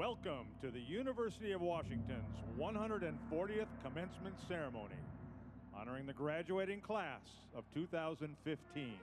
Welcome to the University of Washington's 140th Commencement Ceremony, honoring the graduating class of 2015.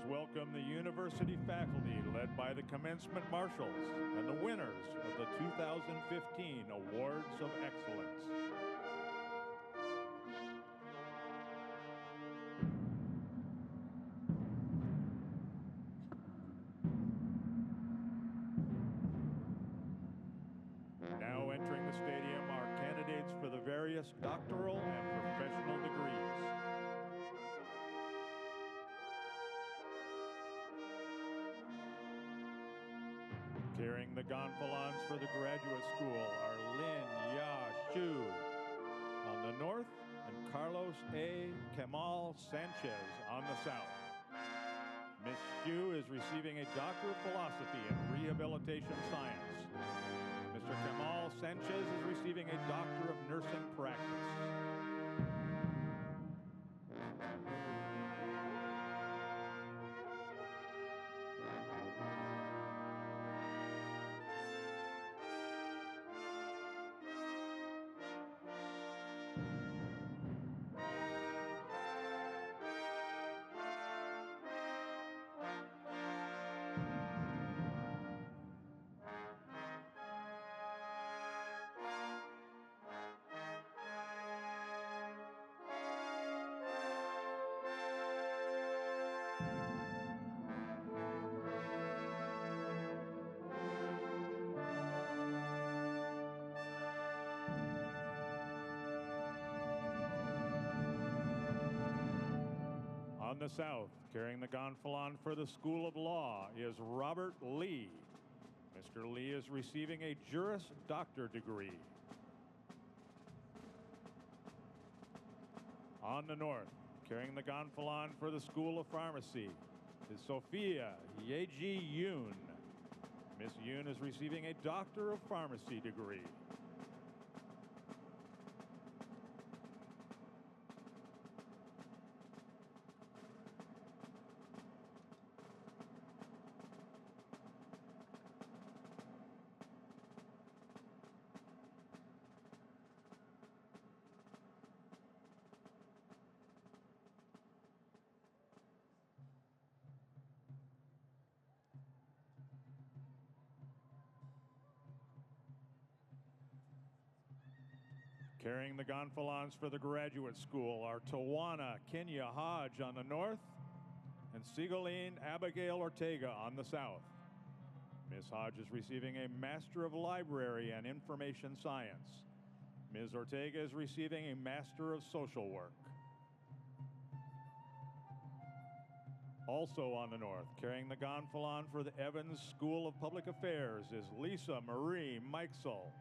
Welcome the university faculty led by the Commencement Marshals and the winners of the 2015 Awards of Excellence. Now entering the stadium are candidates for the various doctoral and professional degrees. Carrying the gonfalons for the graduate school are Lin Ya Shu on the north and Carlos A. Kemal Sanchez on the south. Miss Shu is receiving a Doctor of Philosophy in Rehabilitation Science. Mr. Kemal Sanchez is receiving a Doctor of Nursing Practice. On the south, carrying the gonfalon for the School of Law is Robert Lee. Mr. Lee is receiving a Juris Doctor degree. On the north, carrying the gonfalon for the School of Pharmacy is Sophia Yeji Yoon. Miss Yoon is receiving a Doctor of Pharmacy degree. Carrying the gonfalons for the graduate school are Tawana Kenya Hodge on the north and Sigaline Abigail Ortega on the south. Ms. Hodge is receiving a Master of Library and Information Science. Ms. Ortega is receiving a Master of Social Work. Also on the north, carrying the gonfalon for the Evans School of Public Affairs is Lisa Marie Meixel.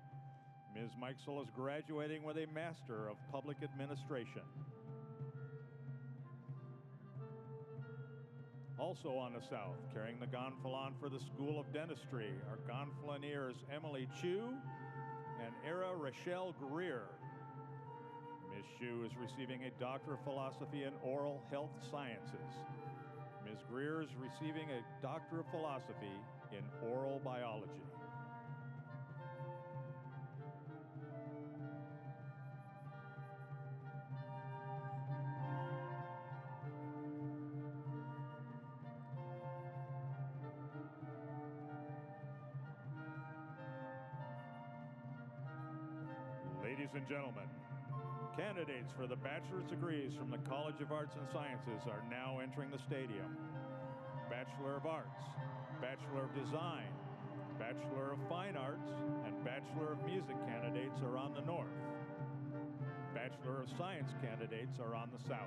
Ms. Meixel is graduating with a Master of Public Administration. Also on the south, carrying the gonfalon for the School of Dentistry are gonfaloniers Emily Chu and Era Rochelle Greer. Ms. Chu is receiving a Doctor of Philosophy in Oral Health Sciences. Ms. Greer is receiving a Doctor of Philosophy in Oral Biology. Ladies and gentlemen, candidates for the bachelor's degrees from the College of Arts and Sciences are now entering the stadium. Bachelor of Arts, Bachelor of Design, Bachelor of Fine Arts, and Bachelor of Music candidates are on the north. Bachelor of Science candidates are on the south.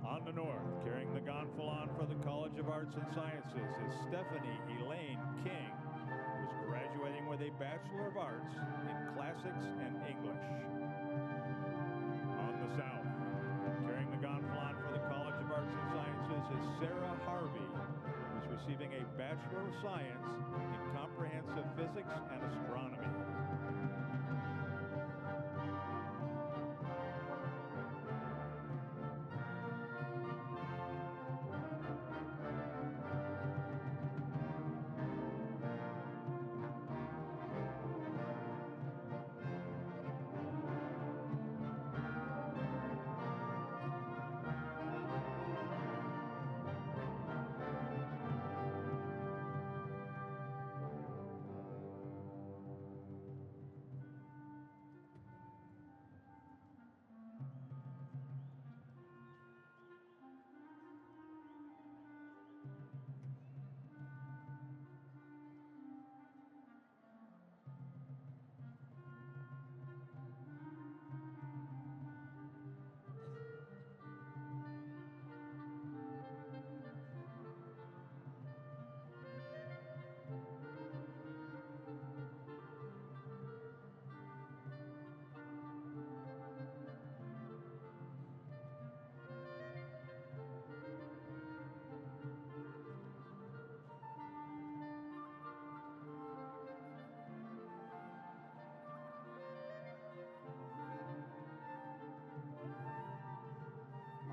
On the north, carrying the gonfalon for the College of Arts and Sciences is Stephanie Elaine King, who is graduating with a Bachelor of Arts in Classics and English. On the south, carrying the gonfalon for the College of Arts and Sciences is Sarah Harvey, who is receiving a Bachelor of Science in Comprehensive Physics and Astronomy.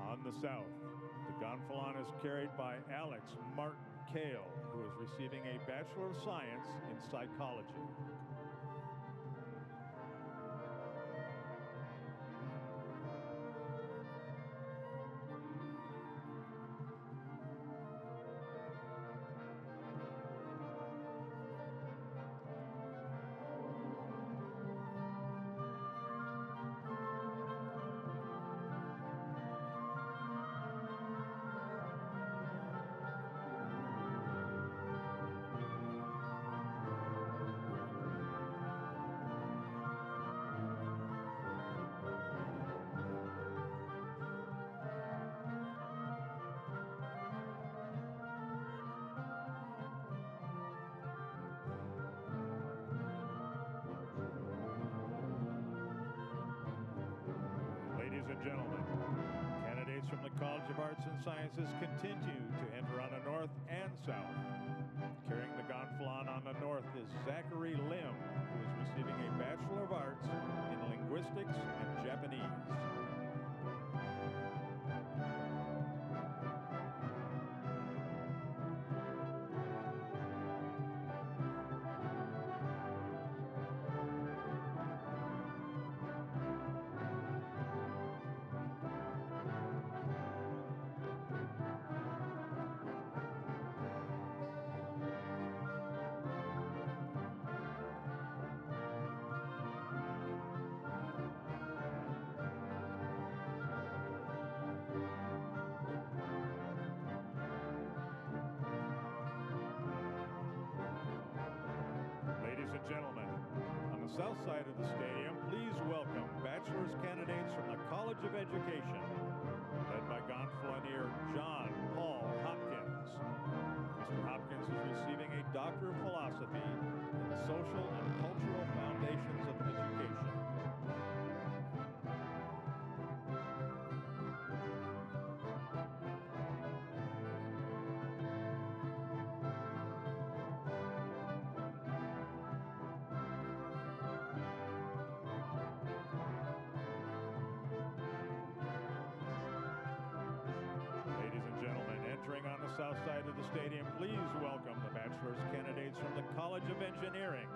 On the south, the gonfalon is carried by Alex Martin Kale, who is receiving a Bachelor of Science in Psychology. Ladies and gentlemen, candidates from the College of Arts and Sciences continue to enter on the north and south. Carrying the gonfalon on the north is Zachary Lim, who is receiving a Bachelor of Arts in Linguistics and Japanese. Gentlemen, on the south side of the stadium, please welcome bachelor's candidates from the College of Education, led by gonfalonier John Paul Hopkins. Mr. Hopkins is receiving a Doctor of Philosophy in the Social and Cultural Foundations of Education. On the south side of the stadium, please welcome the bachelor's candidates from the College of Engineering,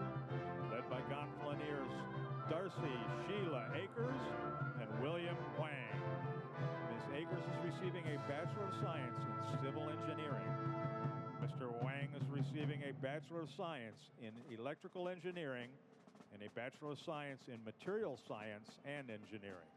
led by gonfaloniers Darcy Sheila Akers and William Wang. Ms. Akers is receiving a Bachelor of Science in Civil Engineering. Mr. Wang is receiving a Bachelor of Science in Electrical Engineering, and a Bachelor of Science in Material Science and Engineering.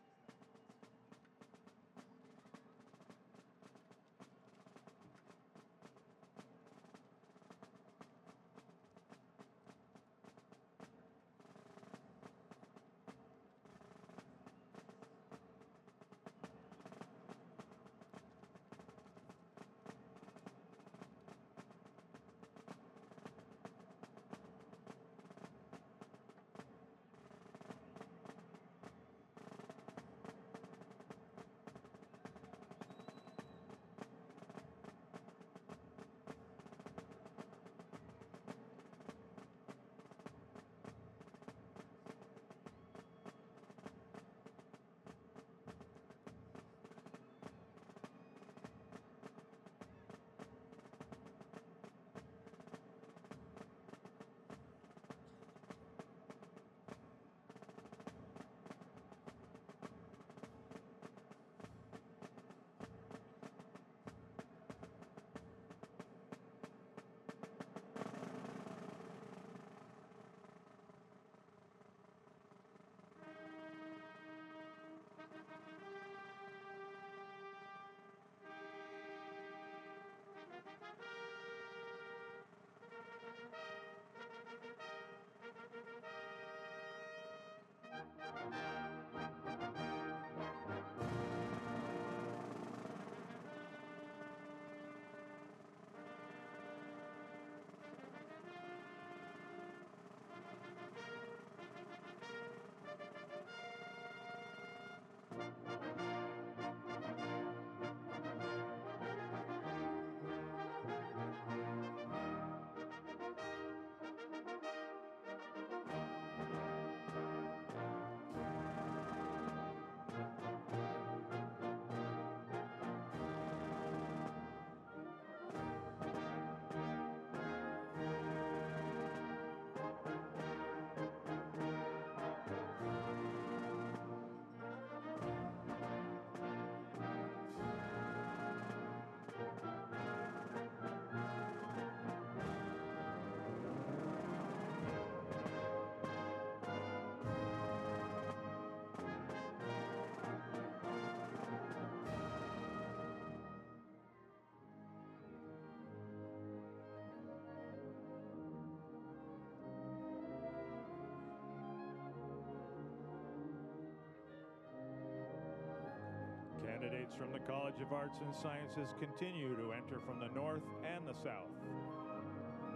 Candidates from the College of Arts and Sciences continue to enter from the north and the south.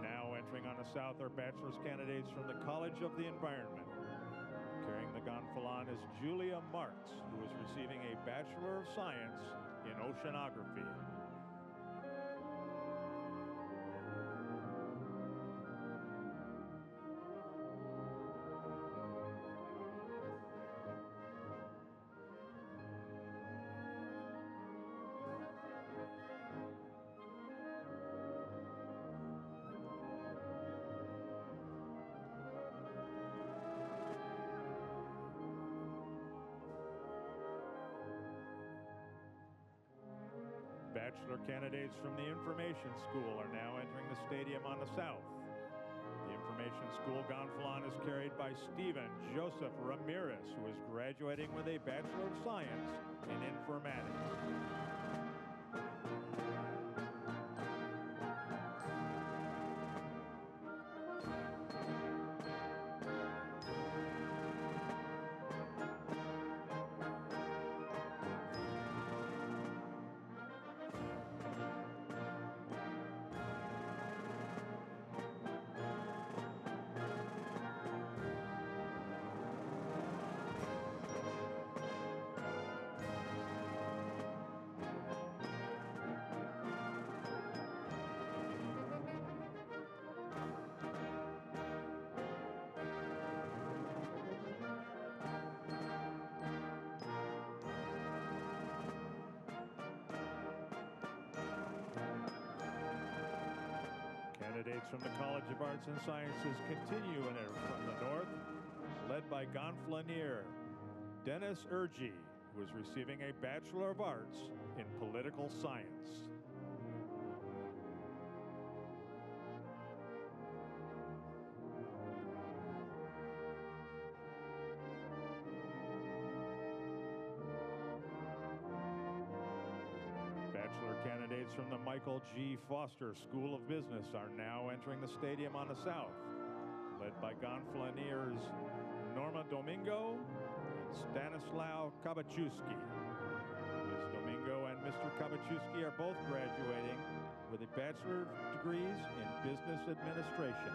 Now entering on the south are bachelor's candidates from the College of the Environment. Carrying the gonfalon is Julia Marks, who is receiving a Bachelor of Science in Oceanography. Bachelor candidates from the Information School are now entering the stadium on the south. The Information School gonfalon is carried by Stephen Joseph Ramirez, who is graduating with a Bachelor of Science in Informatics. Candidates from the College of Arts and Sciences continue in it from the north, led by gonfalonier Dennis Urgi, who is receiving a Bachelor of Arts in Political Science. Candidates from the Michael G. Foster School of Business are now entering the stadium on the south, led by gonfaloniers Norma Domingo and Stanislaw Kabachewski. Ms. Domingo and Mr. Kabachewski are both graduating with a bachelor's degrees in business administration.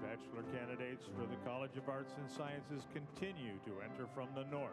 Bachelor candidates for the College of Arts and Sciences continue to enter from the north.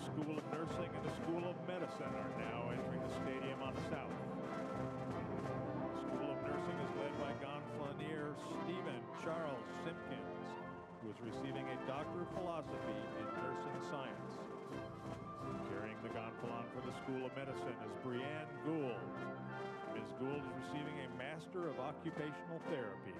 School of Nursing and the School of Medicine are now entering the stadium on the south. The School of Nursing is led by gonfalonier Stephen Charles Simpkins, who is receiving a Doctor of Philosophy in Nursing Science. Carrying the gonfalon for the School of Medicine is Brianne Gould. Ms. Gould is receiving a Master of Occupational Therapy.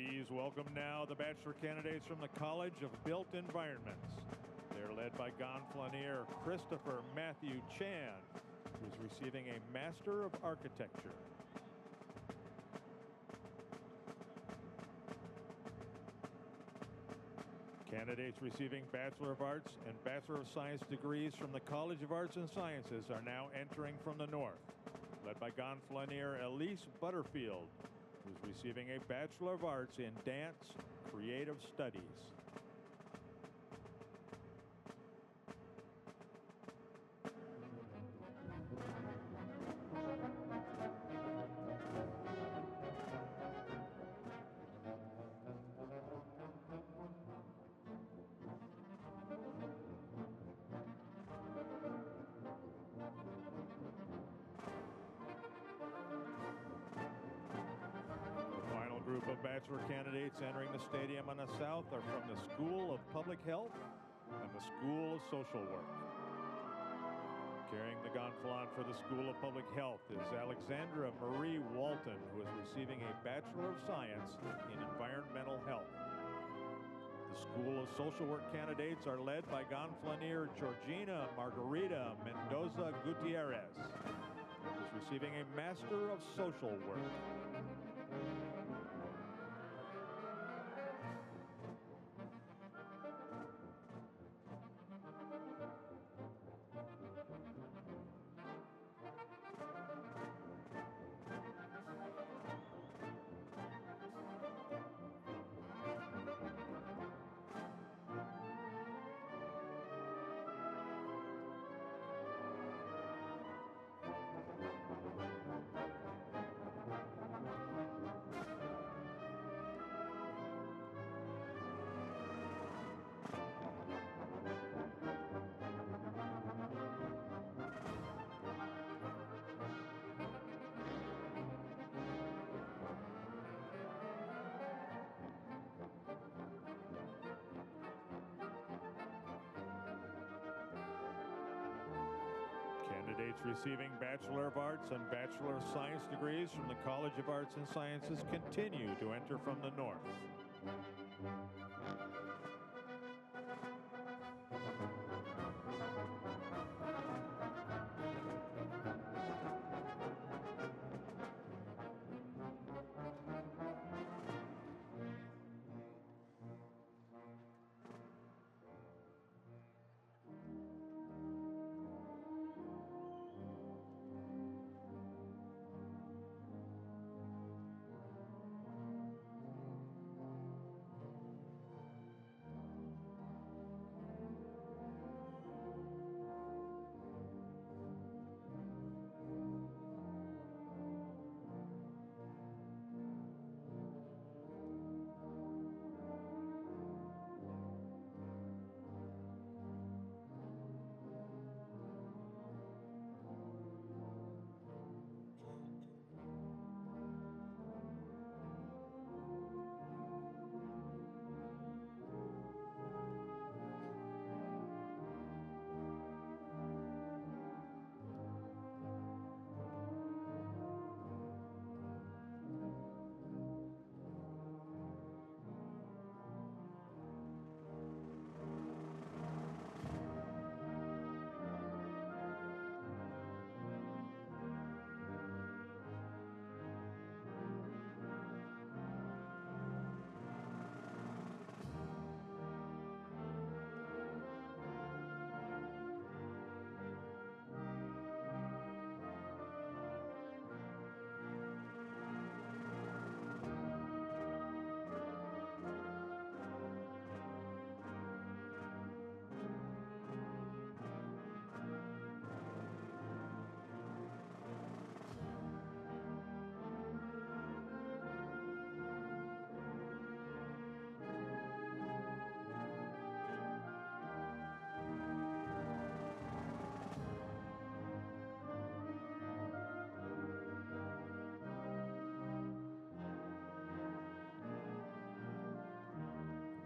Please welcome now the bachelor candidates from the College of Built Environments. They're led by gonfalonier Christopher Matthew Chan, who's receiving a Master of Architecture. Candidates receiving Bachelor of Arts and Bachelor of Science degrees from the College of Arts and Sciences are now entering from the north, led by gonfalonier Elise Butterfield, who's receiving a Bachelor of Arts in Dance Creative Studies. Group of bachelor candidates entering the stadium on the south are from the School of Public Health and the School of Social Work. Carrying the gonfalon for the School of Public Health is Alexandra Marie Walton, who is receiving a Bachelor of Science in Environmental Health. The School of Social Work candidates are led by gonfalonier Georgina Margarita Mendoza Gutierrez, who is receiving a Master of Social Work. Candidates receiving Bachelor of Arts and Bachelor of Science degrees from the College of Arts and Sciences continue to enter from the north.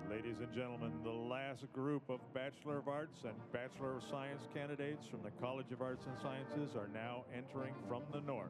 Ladies and gentlemen, the last group of Bachelor of Arts and Bachelor of Science candidates from the College of Arts and Sciences are now entering from the north.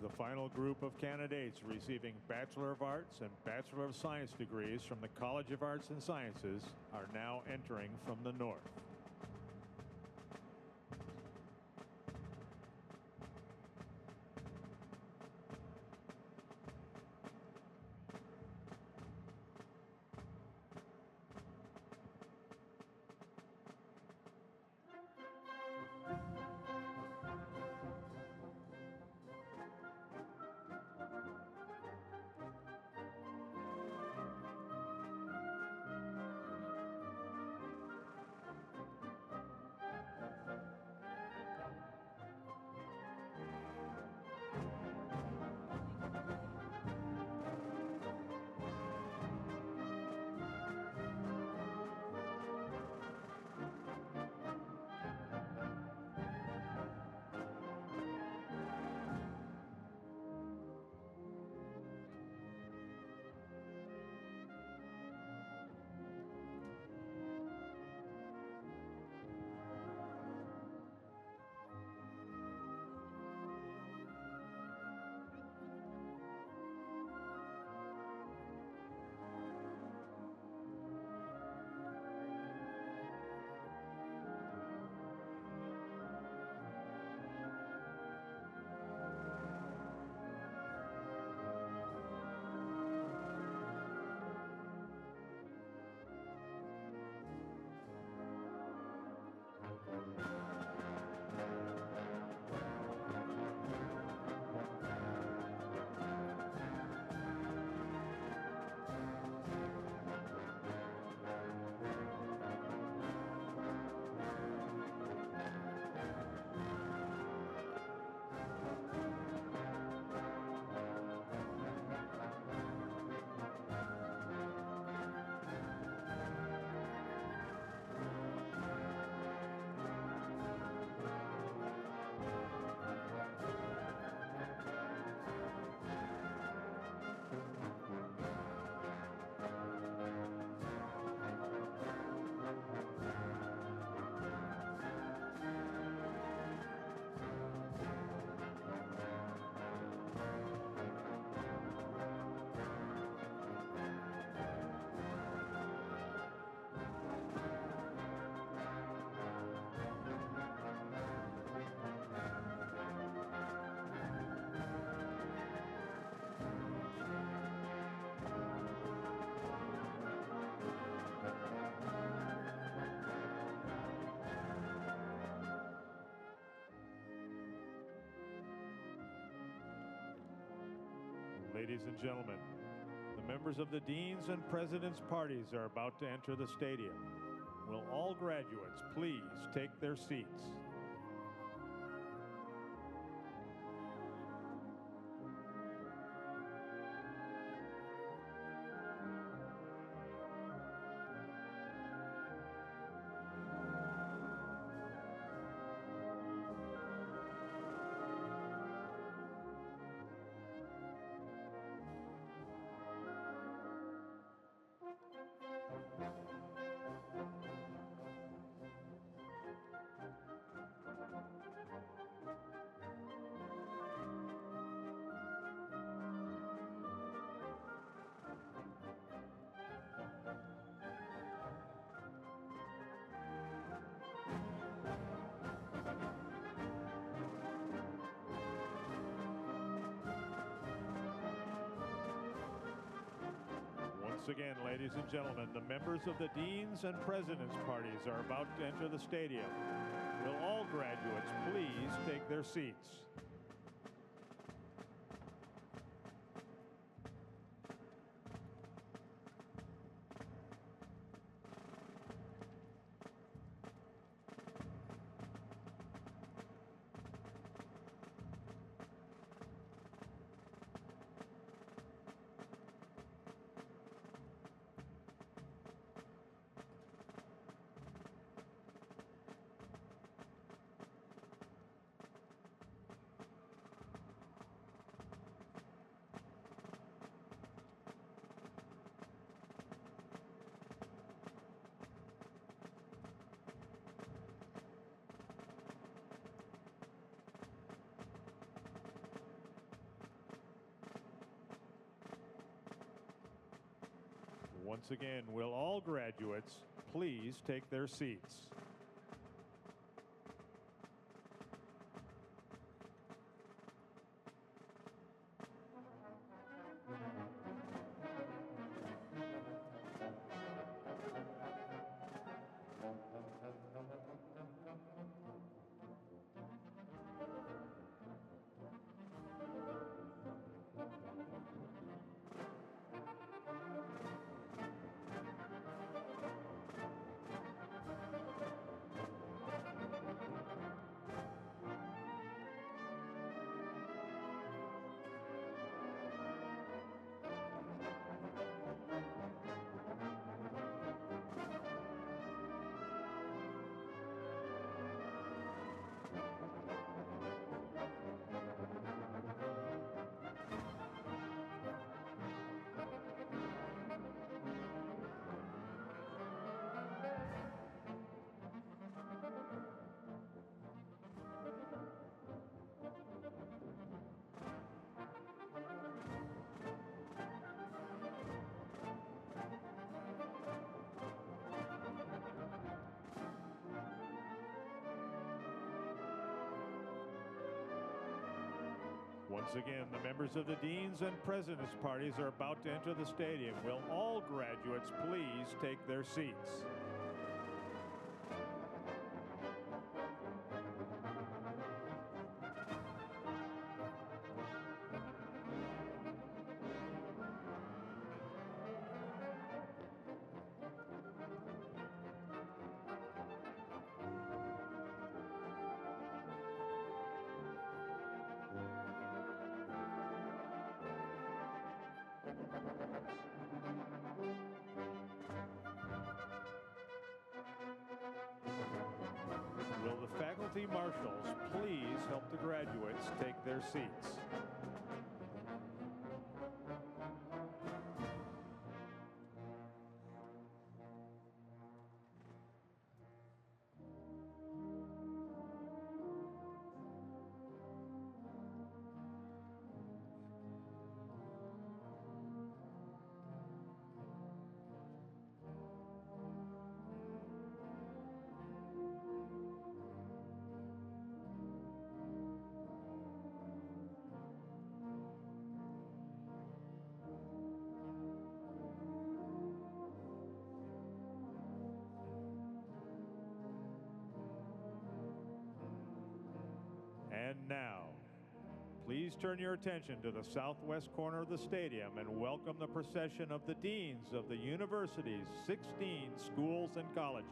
The final group of candidates receiving Bachelor of Arts and Bachelor of Science degrees from the College of Arts and Sciences are now entering from the north. Ladies and gentlemen, the members of the Deans and President's parties are about to enter the stadium. Will all graduates please take their seats? Once again, ladies and gentlemen, the members of the Deans and President's parties are about to enter the stadium. Will all graduates please take their seats? Once again, will all graduates please take their seats? Once again, the members of the Deans and President's parties are about to enter the stadium. Will all graduates please take their seats? Will the faculty marshals please help the graduates take their seats? And now, please turn your attention to the southwest corner of the stadium and welcome the procession of the deans of the university's 16 schools and colleges.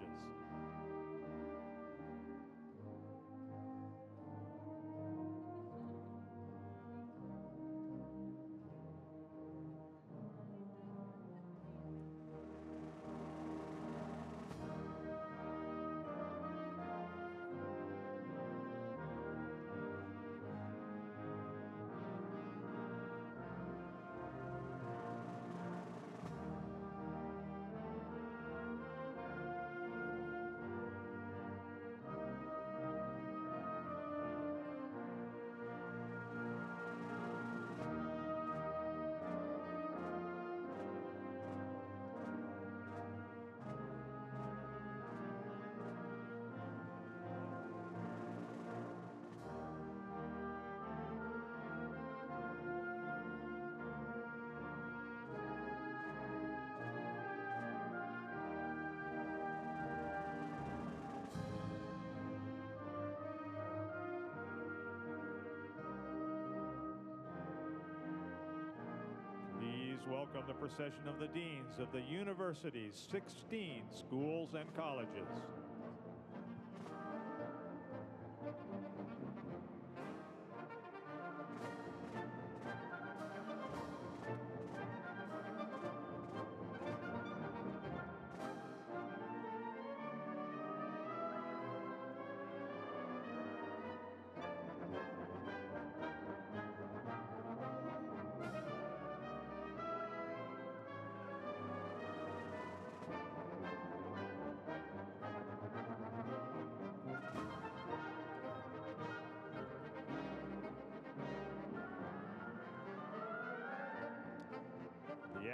Welcome the procession of the deans of the university's 16 schools and colleges.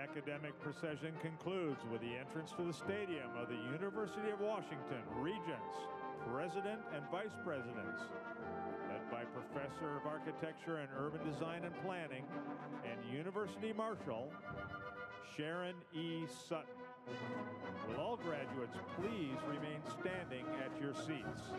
academic procession concludes with the entrance to the stadium of the University of Washington Regents, President and Vice Presidents, led by Professor of Architecture and Urban Design and Planning and University Marshal, Sharon E. Sutton. Will all graduates please remain standing at your seats?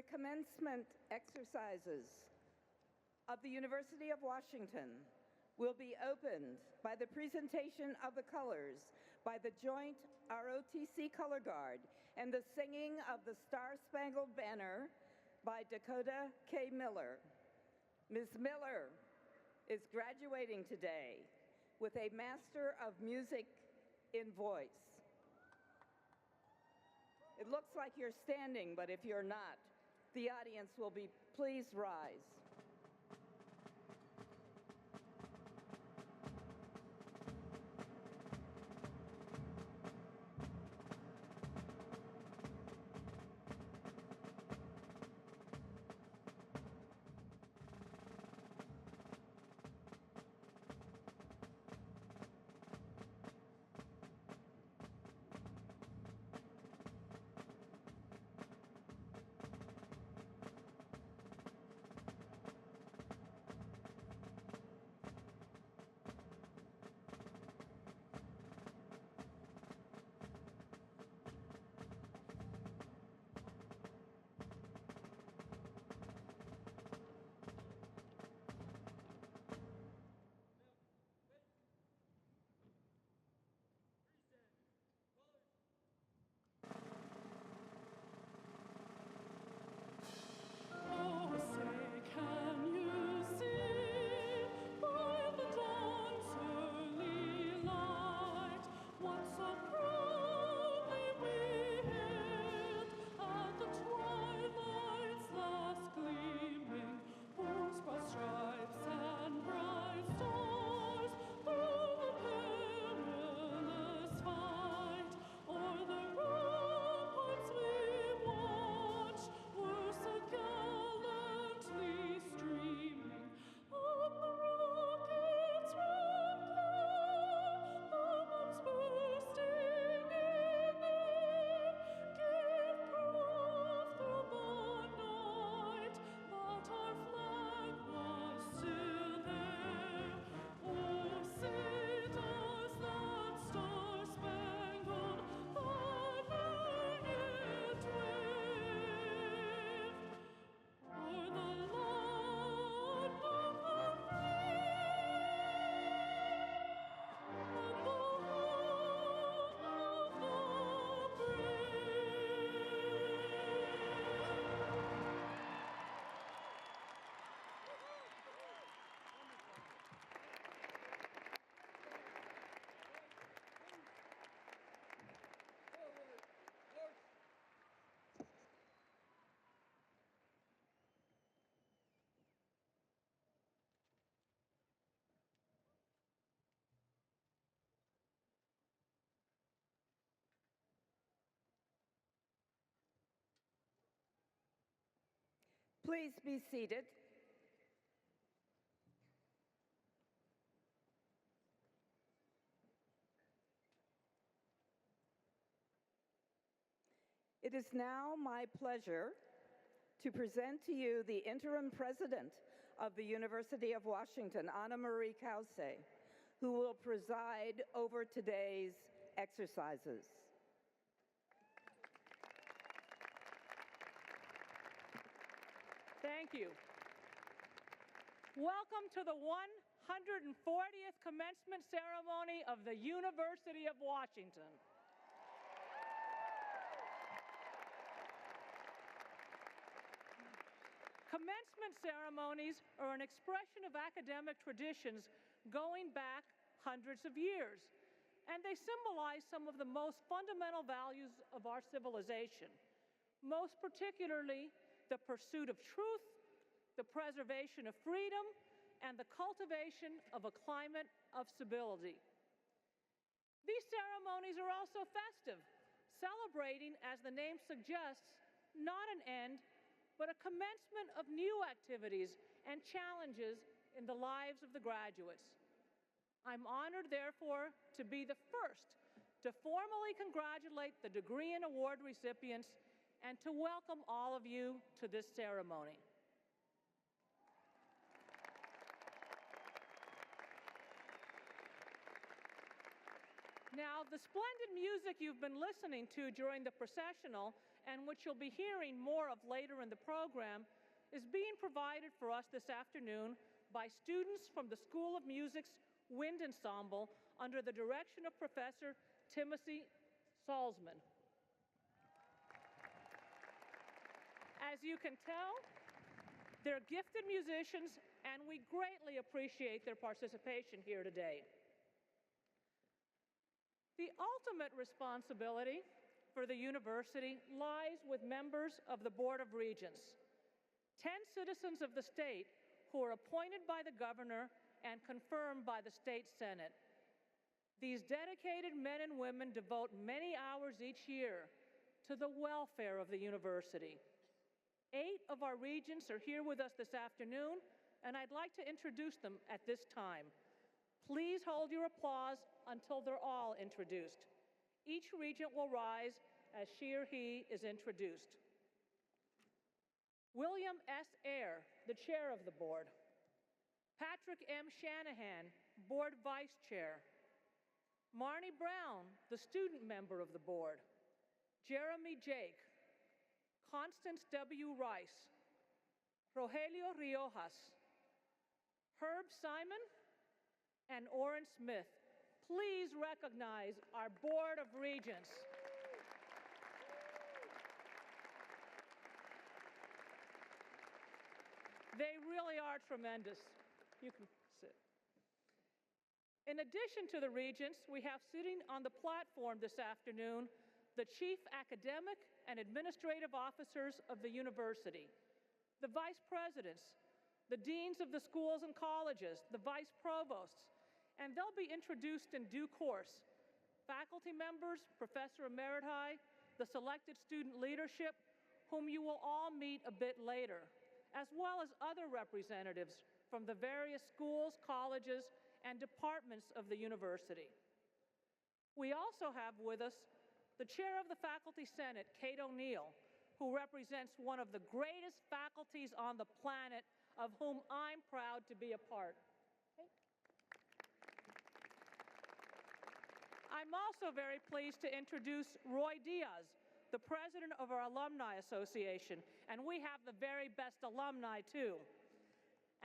The Commencement Exercises of the University of Washington will be opened by the presentation of the colors by the joint ROTC Color Guard and the singing of the Star-Spangled Banner by Dakota K. Miller. Ms. Miller is graduating today with a Master of Music in Voice. It looks like you're standing, but if you're not, the audience will be please rise. Please be seated. It is now my pleasure to present to you the interim president of the University of Washington, Anna Marie Cauce, who will preside over today's exercises. Thank you. Welcome to the 140th commencement ceremony of the University of Washington. Commencement ceremonies are an expression of academic traditions going back hundreds of years, and they symbolize some of the most fundamental values of our civilization, most particularly the pursuit of truth, the preservation of freedom, and the cultivation of a climate of civility. These ceremonies are also festive, celebrating, as the name suggests, not an end, but a commencement of new activities and challenges in the lives of the graduates. I'm honored, therefore, to be the first to formally congratulate the degree and award recipients and to welcome all of you to this ceremony. Now, the splendid music you've been listening to during the processional and which you'll be hearing more of later in the program, is being provided for us this afternoon by students from the School of Music's Wind Ensemble under the direction of Professor Timothy Salzman. As you can tell, they're gifted musicians, and we greatly appreciate their participation here today. The ultimate responsibility for the university lies with members of the Board of Regents, 10 citizens of the state who are appointed by the governor and confirmed by the state senate. These dedicated men and women devote many hours each year to the welfare of the university. 8 of our regents are here with us this afternoon, and I'd like to introduce them at this time. Please hold your applause until they're all introduced. Each regent will rise as she or he is introduced. William S. Eyre, the chair of the board. Patrick M. Shanahan, board vice chair. Marnie Brown, the student member of the board. Jeremy Jake. Constance W. Rice, Rogelio Riojas, Herb Simon, and Orrin Smith. Please recognize our Board of Regents. They really are tremendous. You can sit. In addition to the regents, we have sitting on the platform this afternoon the chief academic and administrative officers of the university, the vice presidents, the deans of the schools and colleges, the vice provosts, and they'll be introduced in due course. Faculty members, professor emeriti, the selected student leadership, whom you will all meet a bit later, as well as other representatives from the various schools, colleges, and departments of the university. We also have with us the chair of the Faculty Senate, Kate O'Neill, who represents one of the greatest faculties on the planet, of whom I'm proud to be a part. I'm also very pleased to introduce Roy Diaz, the president of our Alumni Association, and we have the very best alumni too.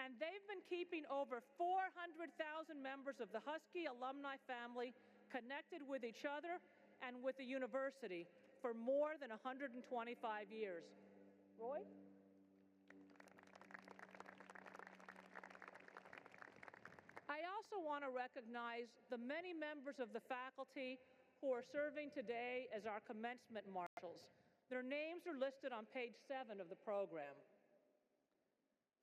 And they've been keeping over 400,000 members of the Husky alumni family connected with each other and with the university for more than 125 years. Roy? I also want to recognize the many members of the faculty who are serving today as our commencement marshals. Their names are listed on page 7 of the program.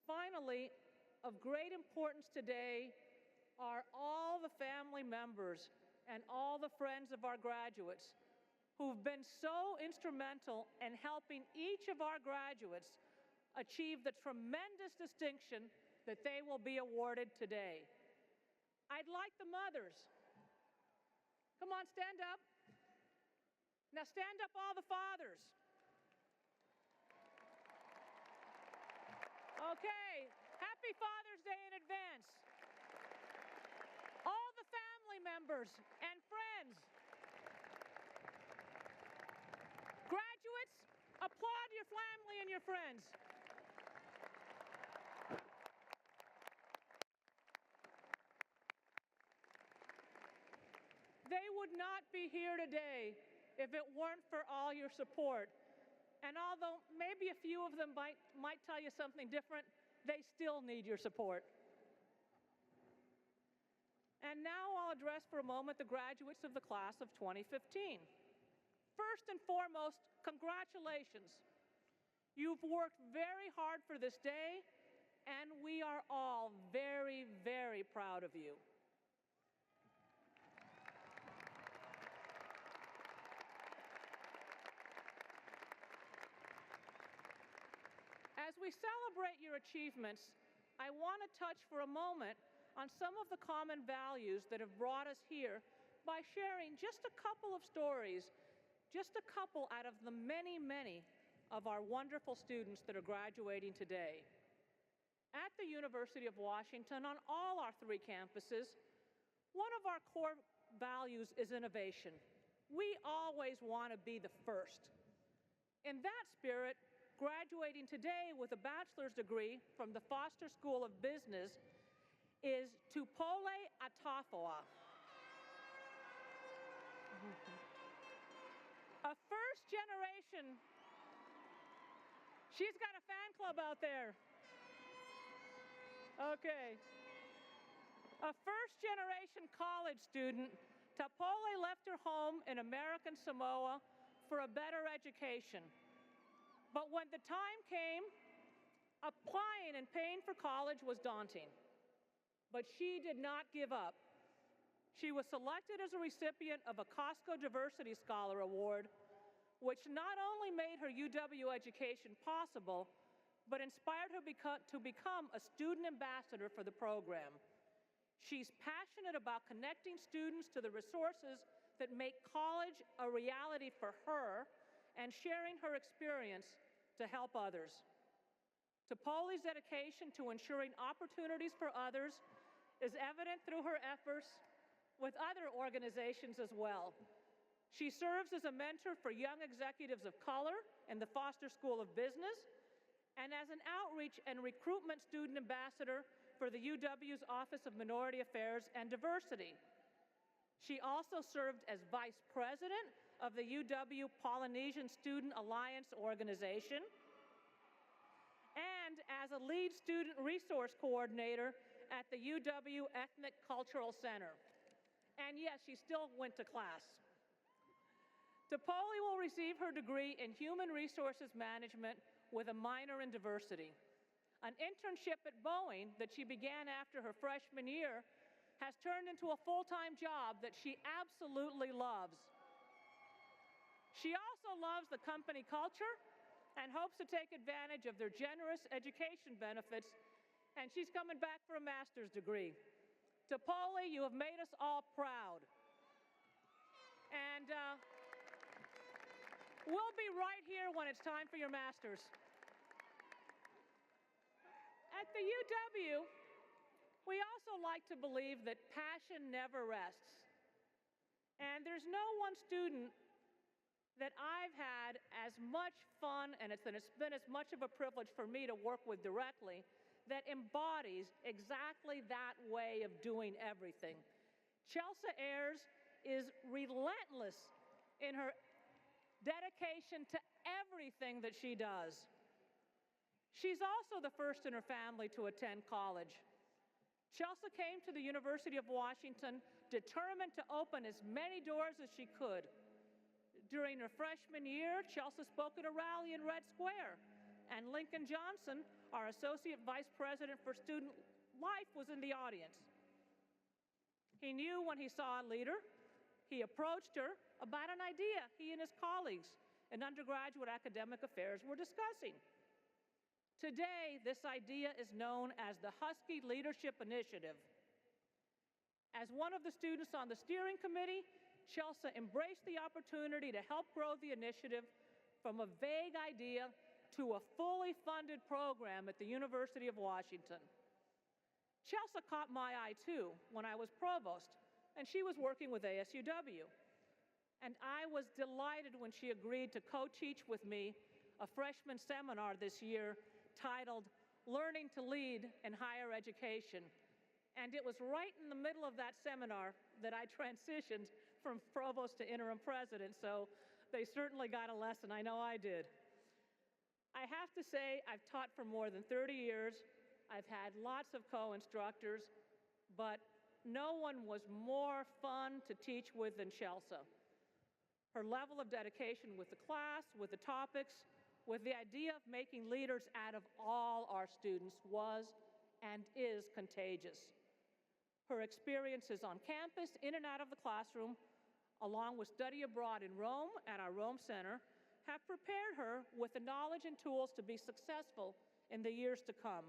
Finally, of great importance today are all the family members and all the friends of our graduates who've been so instrumental in helping each of our graduates achieve the tremendous distinction that they will be awarded today. I'd like the mothers. Come on, stand up. Now stand up, all the fathers. Okay, happy Father's Day in advance. All the family members and friends. Graduates, applaud your family and your friends. They would not be here today if it weren't for all your support. And although maybe a few of them might tell you something different, they still need your support. And now I'll address for a moment the graduates of the class of 2015. First and foremost, congratulations. You've worked very hard for this day, and we are all very, very proud of you. As we celebrate your achievements, I want to touch for a moment on some of the common values that have brought us here by sharing just a couple of stories, just a couple out of the many, many of our wonderful students that are graduating today. At the University of Washington, on all our 3 campuses, one of our core values is innovation. We always want to be the first. In that spirit, graduating today with a bachelor's degree from the Foster School of Business is Tupole Atafoa. A first generation, she's got a fan club out there. Okay. A first generation college student, Tupole left her home in American Samoa for a better education. But when the time came, applying and paying for college was daunting. But she did not give up. She was selected as a recipient of a Costco Diversity Scholar Award, which not only made her UW education possible, but inspired her to become a student ambassador for the program. She's passionate about connecting students to the resources that make college a reality for her and sharing her experience to help others. Tupole's dedication to ensuring opportunities for others is evident through her efforts with other organizations as well. She serves as a mentor for young executives of color in the Foster School of Business and as an outreach and recruitment student ambassador for the UW's Office of Minority Affairs and Diversity. She also served as vice president of the UW Polynesian Student Alliance organization and as a lead student resource coordinator at the UW Ethnic Cultural Center. And yes, she still went to class. Tupole will receive her degree in Human Resources Management with a minor in diversity. An internship at Boeing that she began after her freshman year has turned into a full-time job that she absolutely loves. She also loves the company culture and hopes to take advantage of their generous education benefits, and she's coming back for a master's degree. Tupole, you have made us all proud. And we'll be right here when it's time for your master's. At the UW, we also like to believe that passion never rests. And there's no one student that I've had as much fun, and it's been as much of a privilege for me to work with directly, that embodies exactly that way of doing everything. Chelsea Ayers is relentless in her dedication to everything that she does. She's also the first in her family to attend college. Chelsea came to the University of Washington determined to open as many doors as she could. During her freshman year, Chelsea spoke at a rally in Red Square, and Lincoln Johnson, our Associate Vice President for Student Life, was in the audience. He knew when he saw a leader. He approached her about an idea he and his colleagues in undergraduate academic affairs were discussing. Today, this idea is known as the Husky Leadership Initiative. As one of the students on the steering committee, Chelsea embraced the opportunity to help grow the initiative from a vague idea to a fully funded program at the University of Washington. Chelsea caught my eye too when I was provost, and she was working with ASUW. And I was delighted when she agreed to co-teach with me a freshman seminar this year titled Learning to Lead in Higher Education. And it was right in the middle of that seminar that I transitioned from provost to interim president, so they certainly got a lesson. I know I did. I have to say, I've taught for more than 30 years. I've had lots of co-instructors, but no one was more fun to teach with than Chelsea. Her level of dedication with the class, with the topics, with the idea of making leaders out of all our students was and is contagious. Her experiences on campus, in and out of the classroom, along with study abroad in Rome at our Rome Center, have prepared her with the knowledge and tools to be successful in the years to come.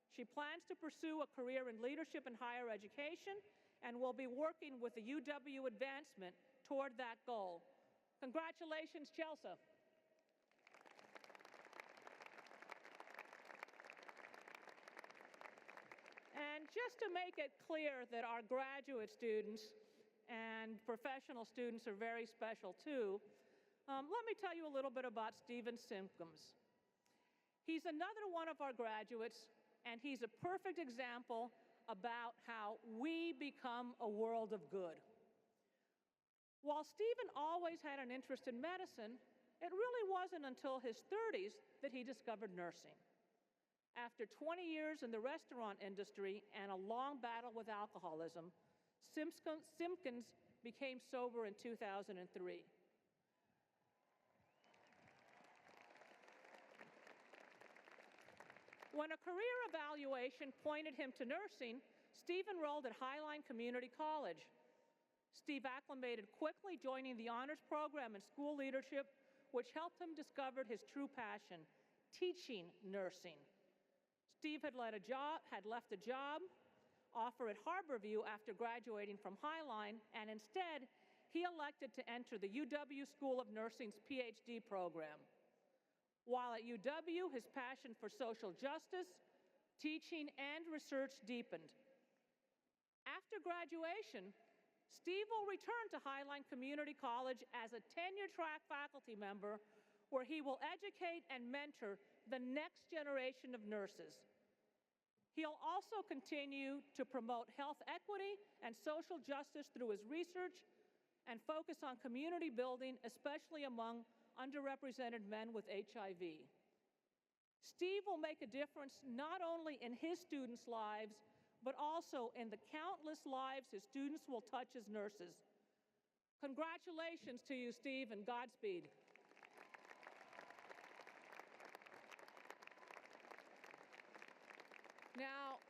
She plans to pursue a career in leadership in higher education and will be working with the UW advancement toward that goal. Congratulations, Chelsea. And just to make it clear that our graduate students and professional students are very special too, Let me tell you a little bit about Stephen Simpkins. He's another one of our graduates, and he's a perfect example about how we become a world of good. While Stephen always had an interest in medicine, it really wasn't until his 30s that he discovered nursing. After 20 years in the restaurant industry and a long battle with alcoholism, Simpkins became sober in 2003. When a career evaluation pointed him to nursing, Steve enrolled at Highline Community College. Steve acclimated quickly, joining the honors program and school leadership, which helped him discover his true passion, teaching nursing. Steve had left a job offer at Harborview after graduating from Highline, and instead, he elected to enter the UW School of Nursing's PhD program. While at UW, his passion for social justice, teaching, and research deepened. After graduation, Steve will return to Highline Community College as a tenure-track faculty member where he will educate and mentor the next generation of nurses. He'll also continue to promote health equity and social justice through his research and focus on community building, especially among underrepresented men with HIV. Steve will make a difference not only in his students' lives, but also in the countless lives his students will touch as nurses. Congratulations to you, Steve, and Godspeed. Now,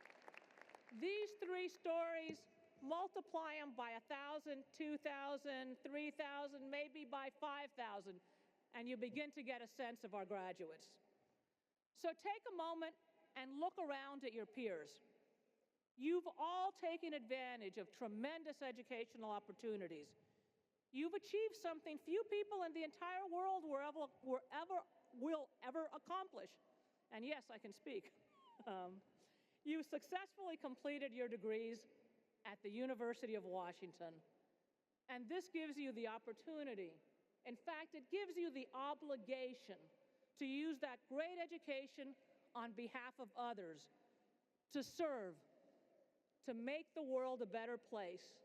these three stories, multiply them by 1,000, 2,000, 3,000, maybe by 5,000, and you begin to get a sense of our graduates. So take a moment and look around at your peers. You've all taken advantage of tremendous educational opportunities. You've achieved something few people in the entire world will ever accomplish. And yes, I can speak. You successfully completed your degrees at the University of Washington. And this gives you the opportunity. In fact, it gives you the obligation to use that great education on behalf of others, to serve, to make the world a better place.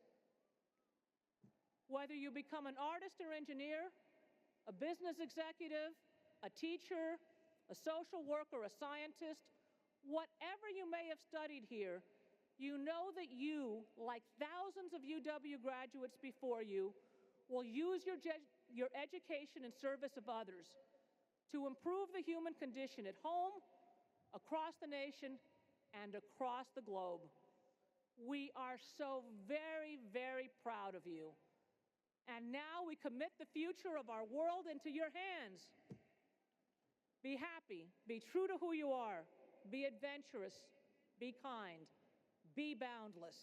Whether you become an artist or engineer, a business executive, a teacher, a social worker, a scientist, whatever you may have studied here, you know that you, like thousands of UW graduates before you, will use your education in service of others to improve the human condition at home, across the nation, and across the globe. We are so very, very proud of you. And now we commit the future of our world into your hands. Be happy, be true to who you are, be adventurous, be kind, be boundless.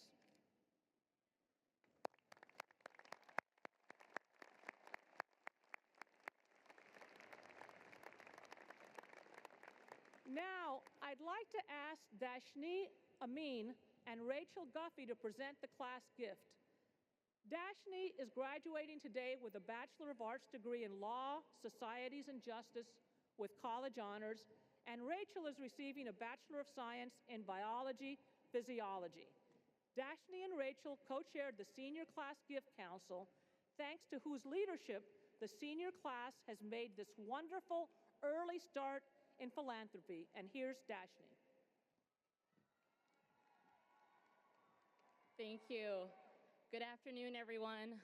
Now, I'd like to ask Dashni Amin and Rachel Guffey to present the class gift. Dashni is graduating today with a Bachelor of Arts degree in Law, Societies, and Justice with college honors, and Rachel is receiving a Bachelor of Science in Biology, Physiology. Dashni and Rachel co-chaired the Senior Class Gift Council, thanks to whose leadership the senior class has made this wonderful early start in philanthropy. And here's Dashni. Thank you. Good afternoon, everyone.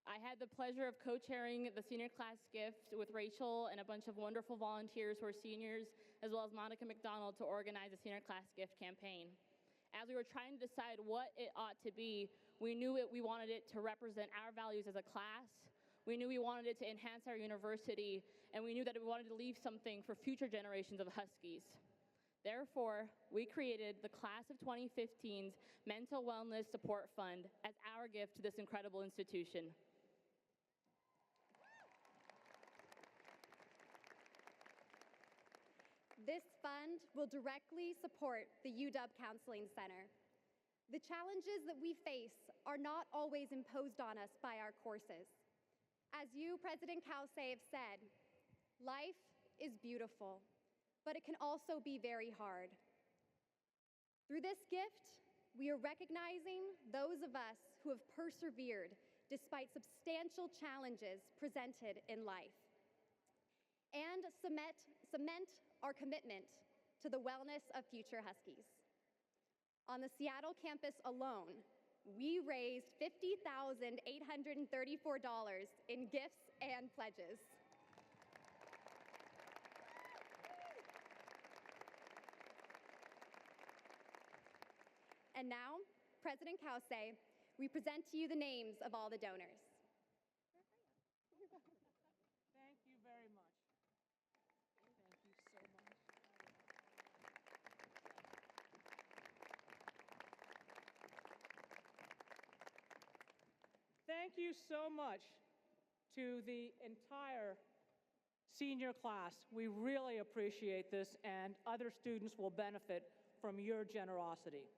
I had the pleasure of co-chairing the senior class gift with Rachel and a bunch of wonderful volunteers who are seniors, as well as Monica McDonald, to organize the senior class gift campaign. As we were trying to decide what it ought to be, we knew we wanted it to represent our values as a class. We knew we wanted it to enhance our university, and we knew that we wanted to leave something for future generations of Huskies. Therefore, we created the Class of 2015's Mental Wellness Support Fund as our gift to this incredible institution. This fund will directly support the UW Counseling Center. The challenges that we face are not always imposed on us by our courses. As you, President Cauce, have said, life is beautiful, but it can also be very hard. Through this gift, we are recognizing those of us who have persevered despite substantial challenges presented in life, and cement our commitment to the wellness of future Huskies. On the Seattle campus alone, we raised $50,834 in gifts and pledges. And now, President Cauce, we present to you the names of all the donors. Thank you very much. Thank you so much. Thank you so much to the entire senior class. We really appreciate this, and other students will benefit from your generosity.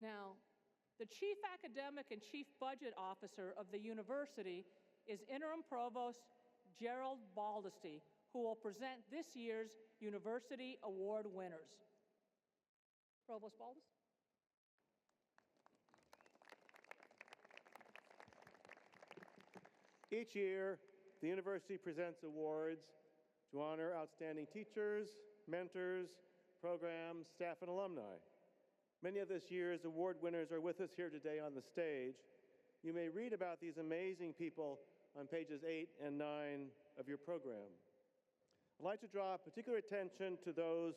Now, the Chief Academic and Chief Budget Officer of the university is Interim Provost Gerald Baldesty, who will present this year's University Award winners. Provost Baldesty. Each year, the university presents awards to honor outstanding teachers, mentors, programs, staff, and alumni. Many of this year's award winners are with us here today on the stage. You may read about these amazing people on pages 8 and 9 of your program. I'd like to draw particular attention to those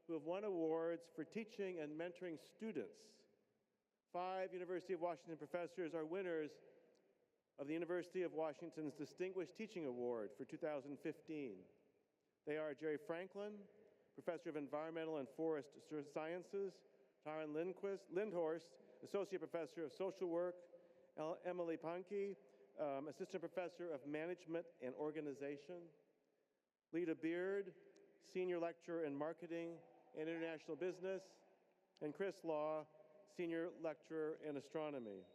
who have won awards for teaching and mentoring students. 5 University of Washington professors are winners of the University of Washington's Distinguished Teaching Award for 2015. They are Jerry Franklin, Professor of Environmental and Forest Sciences, Tyron Lindhorst, Associate Professor of Social Work, Emily Pankey, Assistant Professor of Management and Organization, Lita Beard, Senior Lecturer in Marketing and International Business, and Chris Law, Senior Lecturer in Astronomy.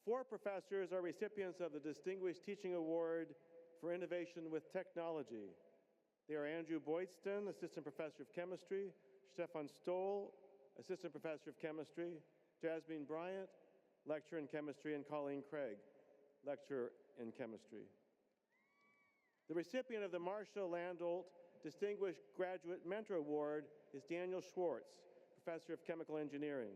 4 professors are recipients of the Distinguished Teaching Award for Innovation with Technology. They are Andrew Boydston, Assistant Professor of Chemistry, Stefan Stoll, Assistant Professor of Chemistry, Jasmine Bryant, Lecturer in Chemistry, and Colleen Craig, Lecturer in Chemistry. The recipient of the Marshal Landolt Distinguished Graduate Mentor Award is Daniel Schwartz, Professor of Chemical Engineering.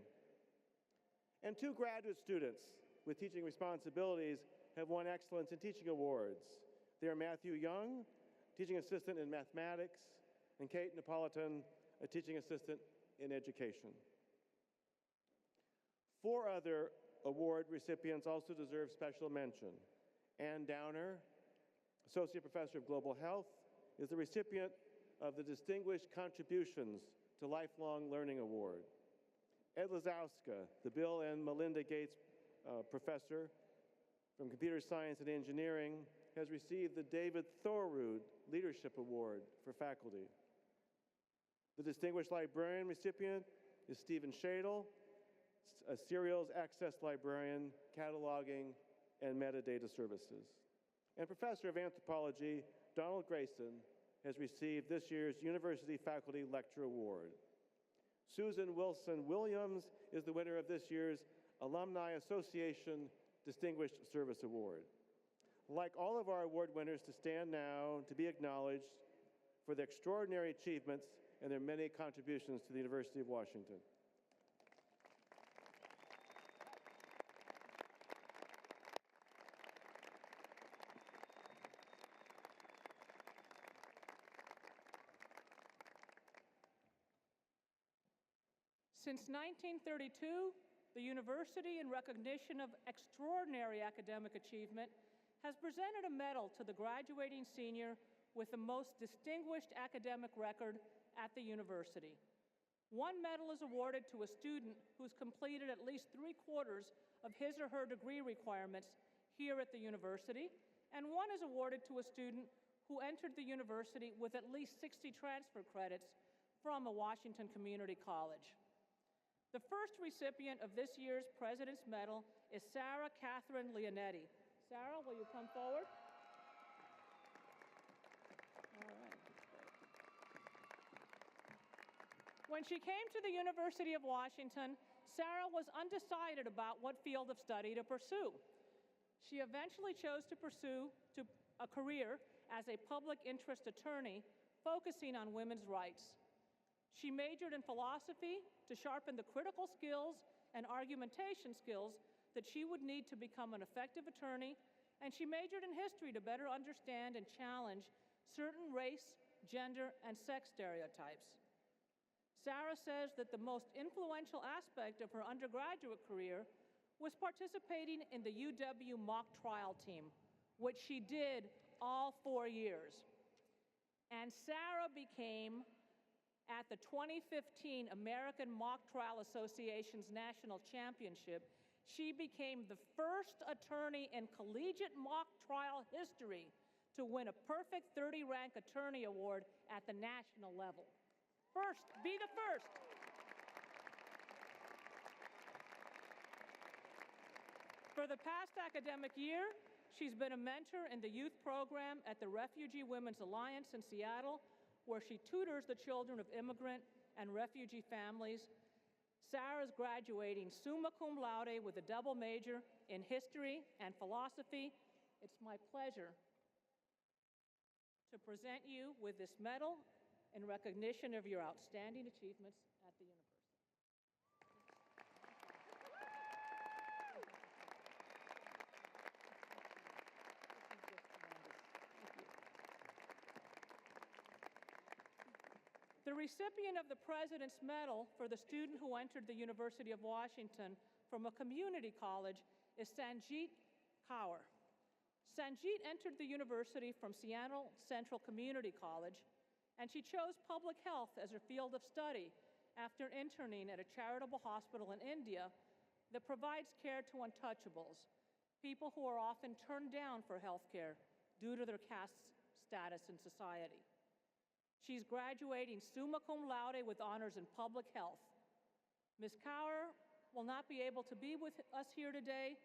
And 2 graduate students with teaching responsibilities have won Excellence in Teaching Awards. They are Matthew Young, Teaching Assistant in Mathematics, and Kate Napolitan, a Teaching Assistant in Education. 4 other award recipients also deserve special mention. Ann Downer, Associate Professor of Global Health, is the recipient of the Distinguished Contributions to Lifelong Learning Award. Ed Lazowska, the Bill and Melinda Gates Professor from Computer Science and Engineering, has received the David Thorud Leadership Award for faculty. The Distinguished Librarian recipient is Stephen Shadle, a Serials Access Librarian, Cataloging, and Metadata Services. And Professor of Anthropology, Donald Grayson, has received this year's University Faculty Lecture Award. Susan Wilson Williams is the winner of this year's Alumni Association Distinguished Service Award. I'd like all of our award winners to stand now to be acknowledged for their extraordinary achievements and their many contributions to the University of Washington. Since 1932, the university, in recognition of extraordinary academic achievement, has presented a medal to the graduating senior with the most distinguished academic record at the university. 1 medal is awarded to a student who's completed at least 3/4 of his or her degree requirements here at the university, and 1 is awarded to a student who entered the university with at least 60 transfer credits from a Washington community college. The first recipient of this year's President's Medal is Sarah Catherine Leonetti. Sarah, will you come forward? All right. When she came to the University of Washington, Sarah was undecided about what field of study to pursue. She eventually chose to pursue a career as a public interest attorney focusing on women's rights. She majored in philosophy to sharpen the critical skills and argumentation skills that she would need to become an effective attorney, and she majored in history to better understand and challenge certain race, gender, and sex stereotypes. Sarah says that the most influential aspect of her undergraduate career was participating in the UW mock trial team, which she did all 4 years. And Sarah became, at the 2015 American Mock Trial Association's National Championship, she became the first attorney in collegiate mock trial history to win a perfect 30 rank attorney award at the national level. First, be the first. For the past academic year, she's been a mentor in the youth program at the Refugee Women's Alliance in Seattle, where she tutors the children of immigrant and refugee families. Sarah's graduating summa cum laude with a double major in history and philosophy. It's my pleasure to present you with this medal in recognition of your outstanding achievements at the university. The recipient of the President's Medal for the student who entered the University of Washington from a community college is Sanjeet Kaur. Sanjeet entered the university from Seattle Central Community College, and she chose public health as her field of study after interning at a charitable hospital in India that provides care to untouchables, people who are often turned down for health care due to their caste status in society. She's graduating summa cum laude with honors in public health. Ms. Kaur will not be able to be with us here today,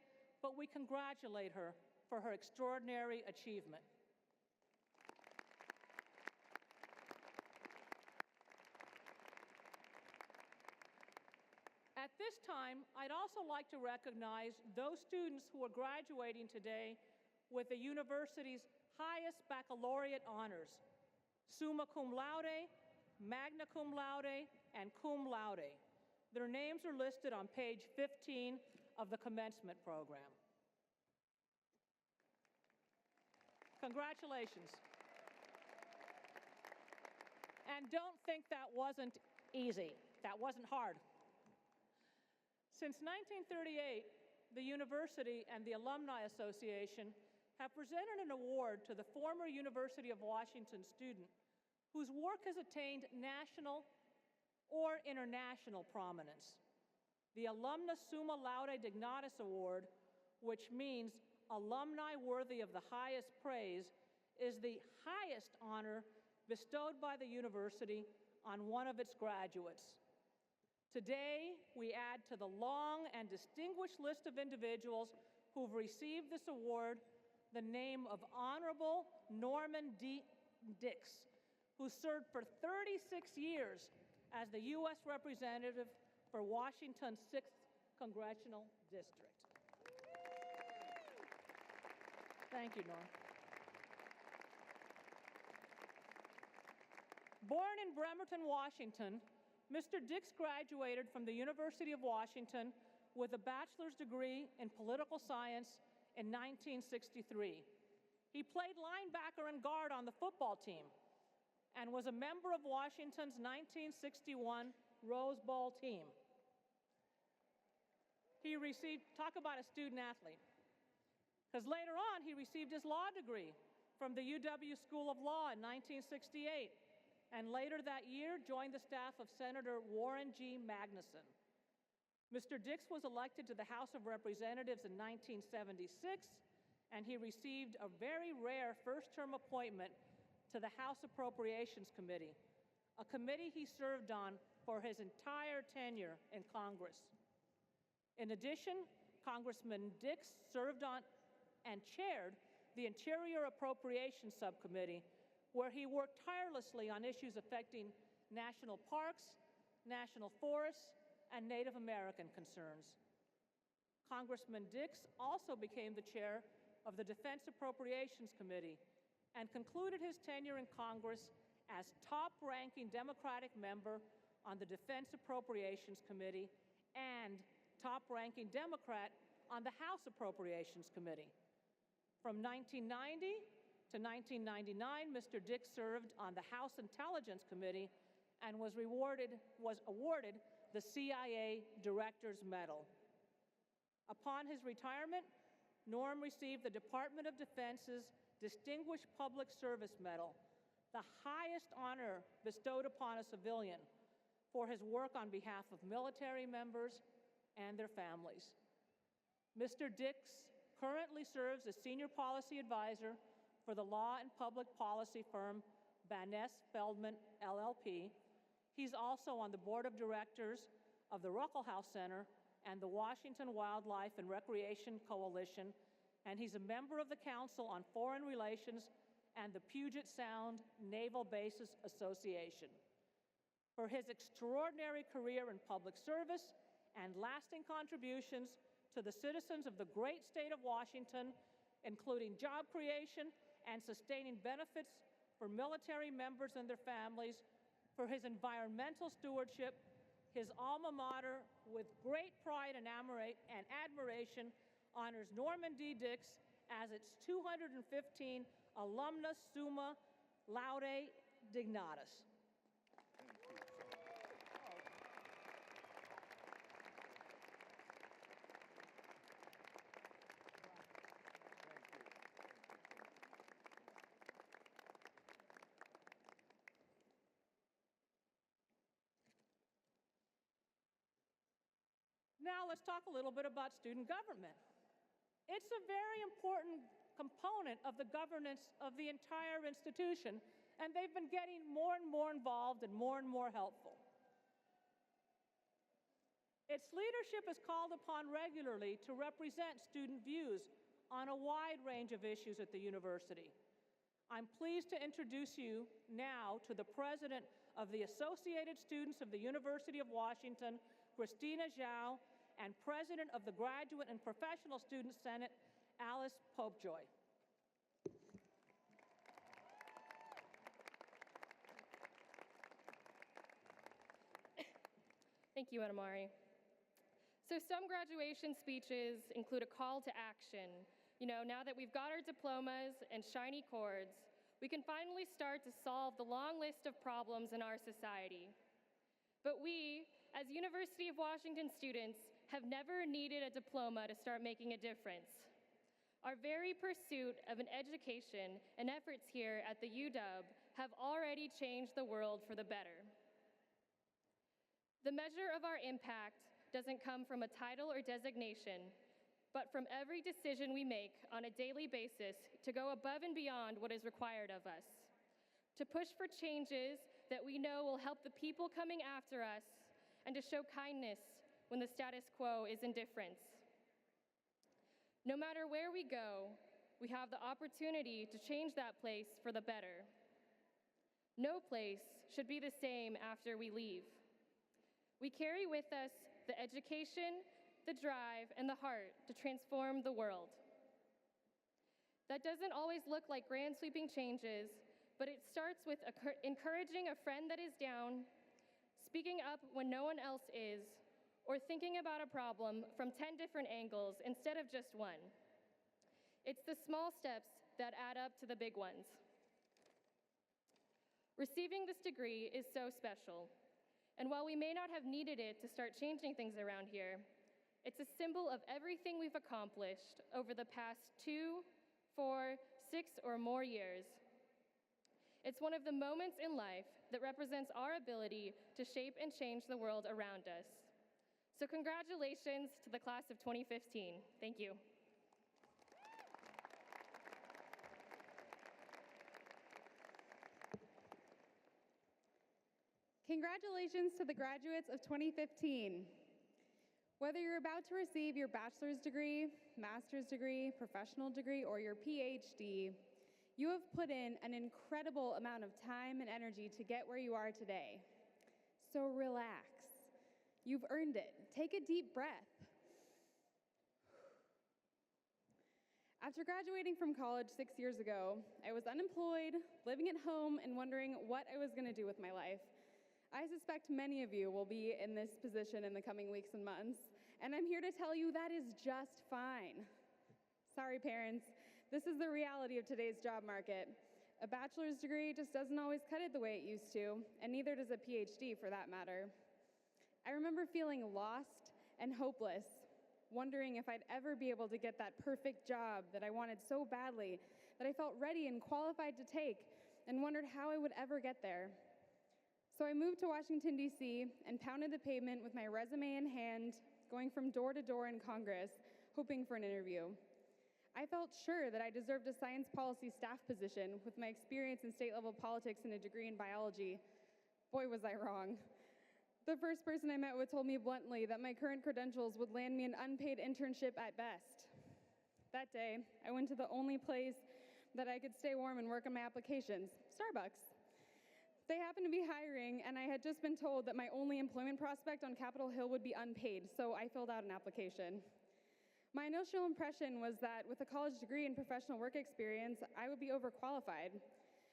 but we congratulate her for her extraordinary achievement. At this time, I'd also like to recognize those students who are graduating today with the university's highest baccalaureate honors: summa cum laude, magna cum laude, and cum laude. Their names are listed on page 15 of the commencement program. Congratulations. And don't think that wasn't easy. That wasn't hard. Since 1938, the university and the Alumni Association have presented an award to the former University of Washington student whose work has attained national or international prominence. The Alumnus Summa Laude Dignatus Award, which means alumni worthy of the highest praise, is the highest honor bestowed by the university on one of its graduates. Today, we add to the long and distinguished list of individuals who've received this award the name of Honorable Norman D. Dix, who served for 36 years as the U.S. Representative for Washington's 6th Congressional District. Thank you, Norm. Born in Bremerton, Washington, Mr. Dix graduated from the University of Washington with a bachelor's degree in political science in 1963. He played linebacker and guard on the football team and was a member of Washington's 1961 Rose Bowl team. He received, talk about a student athlete, because later on he received his law degree from the UW School of Law in 1968, and later that year joined the staff of Senator Warren G. Magnuson. Mr. Dix was elected to the House of Representatives in 1976, and he received a very rare first-term appointment to the House Appropriations Committee, a committee he served on for his entire tenure in Congress. In addition, Congressman Dix served on and chaired the Interior Appropriations Subcommittee, where he worked tirelessly on issues affecting national parks, national forests, and Native American concerns. Congressman Dix also became the chair of the Defense Appropriations Committee and concluded his tenure in Congress as top-ranking Democratic member on the Defense Appropriations Committee and top-ranking Democrat on the House Appropriations Committee. From 1990 to 1999, Mr. Dix served on the House Intelligence Committee and was awarded the CIA Director's Medal. Upon his retirement, Norm received the Department of Defense's Distinguished Public Service Medal, the highest honor bestowed upon a civilian, for his work on behalf of military members and their families. Mr. Dix currently serves as Senior Policy Advisor for the law and public policy firm Baness Feldman, LLP. He's also on the board of directors of the Ruckelhaus Center and the Washington Wildlife and Recreation Coalition, and he's a member of the Council on Foreign Relations and the Puget Sound Naval Bases Association. For his extraordinary career in public service and lasting contributions to the citizens of the great state of Washington, including job creation and sustaining benefits for military members and their families, for his environmental stewardship, his alma mater, with great pride and admiration, honors Norman D. Dix as its 215 Alumnus Summa Laude Dignatus. Now let's talk a little bit about student government. It's a very important component of the governance of the entire institution, and they've been getting more and more involved and more helpful. Its leadership is called upon regularly to represent student views on a wide range of issues at the university. I'm pleased to introduce you now to the president of the Associated Students of the University of Washington, Christina Xiao, and president of the Graduate and Professional Student Senate, Alice Popejoy. Thank you, Anamari. So some graduation speeches include a call to action. Now that we've got our diplomas and shiny cords, we can finally start to solve the long list of problems in our society. But we, as University of Washington students, have never needed a diploma to start making a difference. Our very pursuit of an education and efforts here at the UW have already changed the world for the better. The measure of our impact doesn't come from a title or designation, but from every decision we make on a daily basis to go above and beyond what is required of us, to push for changes that we know will help the people coming after us, and to show kindness when the status quo is indifference. No matter where we go, we have the opportunity to change that place for the better. No place should be the same after we leave. We carry with us the education, the drive, and the heart to transform the world. That doesn't always look like grand sweeping changes, but it starts with encouraging a friend that is down, speaking up when no one else is, or thinking about a problem from 10 different angles instead of just one. It's the small steps that add up to the big ones. Receiving this degree is so special, and while we may not have needed it to start changing things around here, it's a symbol of everything we've accomplished over the past 2, 4, 6, or more years. It's one of the moments in life that represents our ability to shape and change the world around us. So congratulations to the class of 2015. Thank you. Congratulations to the graduates of 2015. Whether you're about to receive your bachelor's degree, master's degree, professional degree, or your PhD, you have put in an incredible amount of time and energy to get where you are today. So relax. You've earned it. Take a deep breath. After graduating from college 6 years ago, I was unemployed, living at home, and wondering what I was going to do with my life. I suspect many of you will be in this position in the coming weeks and months, and I'm here to tell you that is just fine. Sorry, parents, this is the reality of today's job market. A bachelor's degree just doesn't always cut it the way it used to, and neither does a PhD for that matter. I remember feeling lost and hopeless, wondering if I'd ever be able to get that perfect job that I wanted so badly, that I felt ready and qualified to take, and wondered how I would ever get there. So I moved to Washington, D.C., and pounded the pavement with my resume in hand, going from door to door in Congress, hoping for an interview. I felt sure that I deserved a science policy staff position with my experience in state-level politics and a degree in biology. Boy, was I wrong. The first person I met with told me bluntly that my current credentials would land me an unpaid internship at best. That day, I went to the only place that I could stay warm and work on my applications, Starbucks. They happened to be hiring, and I had just been told that my only employment prospect on Capitol Hill would be unpaid, so I filled out an application. My initial impression was that with a college degree and professional work experience, I would be overqualified.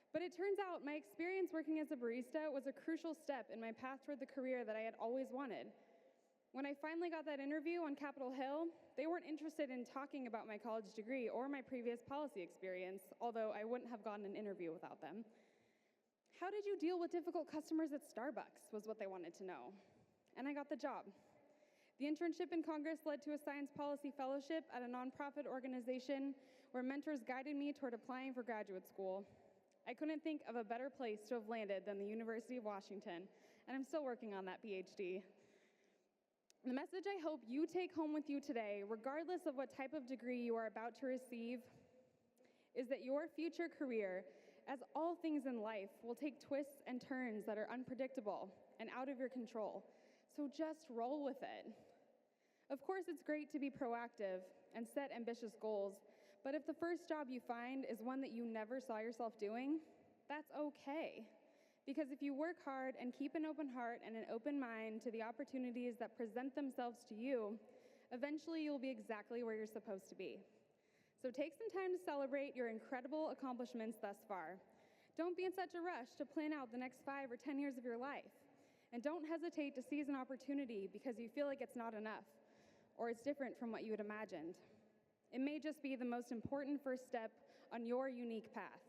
But it turns out my experience working as a barista was a crucial step in my path toward the career that I had always wanted. When I finally got that interview on Capitol Hill, they weren't interested in talking about my college degree or my previous policy experience, although I wouldn't have gotten an interview without them. How did you deal with difficult customers at Starbucks, was what they wanted to know. And I got the job. The internship in Congress led to a science policy fellowship at a nonprofit organization where mentors guided me toward applying for graduate school. I couldn't think of a better place to have landed than the University of Washington, and I'm still working on that PhD. The message I hope you take home with you today, regardless of what type of degree you are about to receive, is that your future career, as all things in life, will take twists and turns that are unpredictable and out of your control. So just roll with it. Of course, it's great to be proactive and set ambitious goals, but if the first job you find is one that you never saw yourself doing, that's okay. Because if you work hard and keep an open heart and an open mind to the opportunities that present themselves to you, eventually you'll be exactly where you're supposed to be. So take some time to celebrate your incredible accomplishments thus far. Don't be in such a rush to plan out the next 5 or 10 years of your life. And don't hesitate to seize an opportunity because you feel like it's not enough, or it's different from what you had imagined. It may just be the most important first step on your unique path.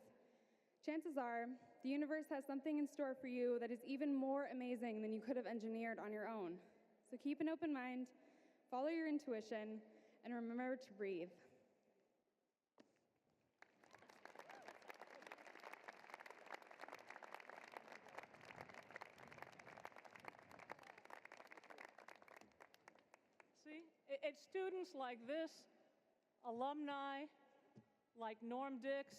Chances are, the universe has something in store for you that is even more amazing than you could have engineered on your own. So keep an open mind, follow your intuition, and remember to breathe. See, it's students like this, alumni like Norm Dix.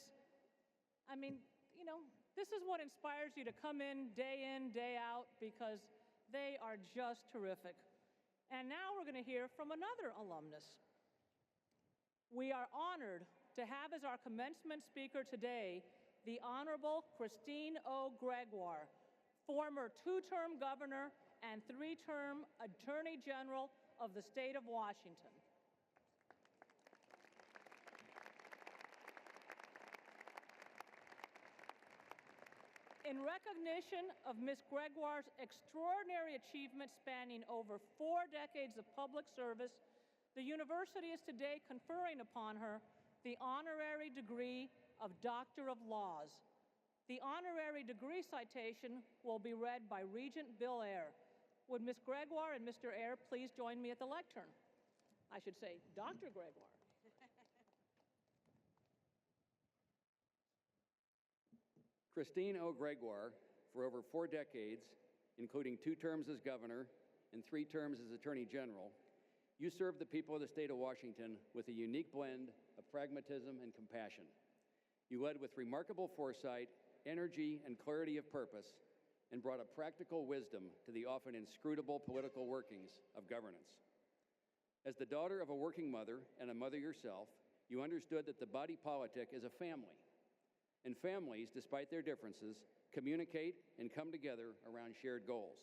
I mean, you know, this is what inspires you to come in, day out, because they are just terrific. And now we're going to hear from another alumnus. We are honored to have as our commencement speaker today the Honorable Christine O. Gregoire, former 2-term governor and 3-term Attorney General of the state of Washington. In recognition of Ms. Gregoire's extraordinary achievement spanning over 4 decades of public service, the university is today conferring upon her the honorary degree of Doctor of Laws. The honorary degree citation will be read by Regent Bill Eyre. Would Ms. Gregoire and Mr. Eyre please join me at the lectern? I should say, Dr. Gregoire. Christine O. Gregoire, for over 4 decades, including 2 terms as governor and 3 terms as Attorney General, you served the people of the state of Washington with a unique blend of pragmatism and compassion. You led with remarkable foresight, energy, and clarity of purpose, and brought a practical wisdom to the often inscrutable political workings of governance. As the daughter of a working mother and a mother yourself, you understood that the body politic is a family, and families, despite their differences, communicate and come together around shared goals.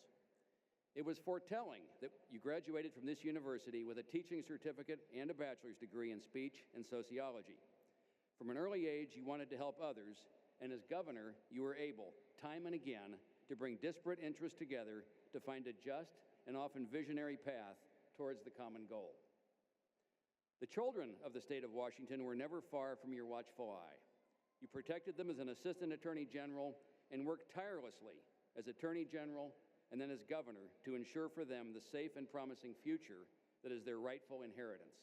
It was foretelling that you graduated from this university with a teaching certificate and a bachelor's degree in speech and sociology. From an early age, you wanted to help others, and as governor, you were able, time and again, to bring disparate interests together to find a just and often visionary path towards the common goal. The children of the state of Washington were never far from your watchful eye. You protected them as an assistant attorney general and worked tirelessly as attorney general and then as governor to ensure for them the safe and promising future that is their rightful inheritance.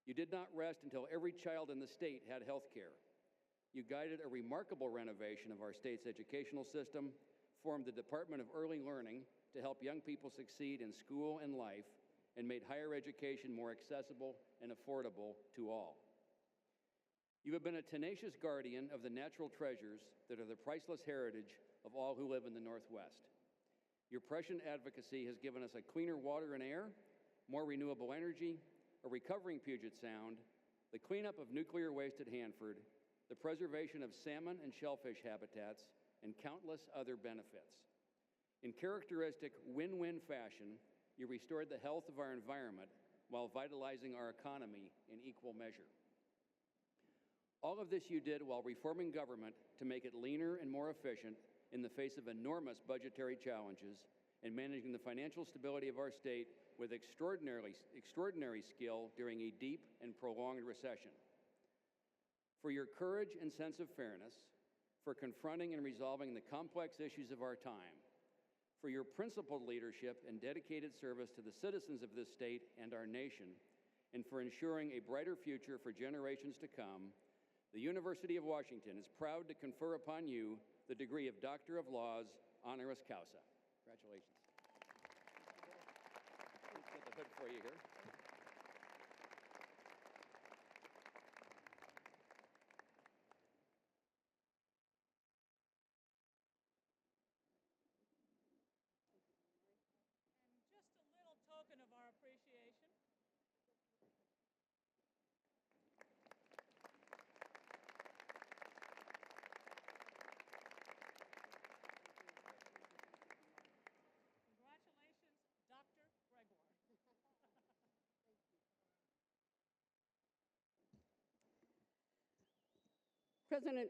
You did not rest until every child in the state had health care. You guided a remarkable renovation of our state's educational system, formed the Department of Early Learning to help young people succeed in school and life, and made higher education more accessible and affordable to all. You have been a tenacious guardian of the natural treasures that are the priceless heritage of all who live in the Northwest. Your prescient advocacy has given us a cleaner water and air, more renewable energy, a recovering Puget Sound, the cleanup of nuclear waste at Hanford, the preservation of salmon and shellfish habitats, and countless other benefits. In characteristic win-win fashion, you restored the health of our environment while vitalizing our economy in equal measure. All of this you did while reforming government to make it leaner and more efficient in the face of enormous budgetary challenges and managing the financial stability of our state with extraordinary skill during a deep and prolonged recession. For your courage and sense of fairness, for confronting and resolving the complex issues of our time, for your principled leadership and dedicated service to the citizens of this state and our nation, and for ensuring a brighter future for generations to come, the University of Washington is proud to confer upon you the degree of Doctor of Laws, honoris causa. Congratulations. Let's get the hood for you here. Just a little token of our appreciation. Congratulations, Dr. Gregoire. President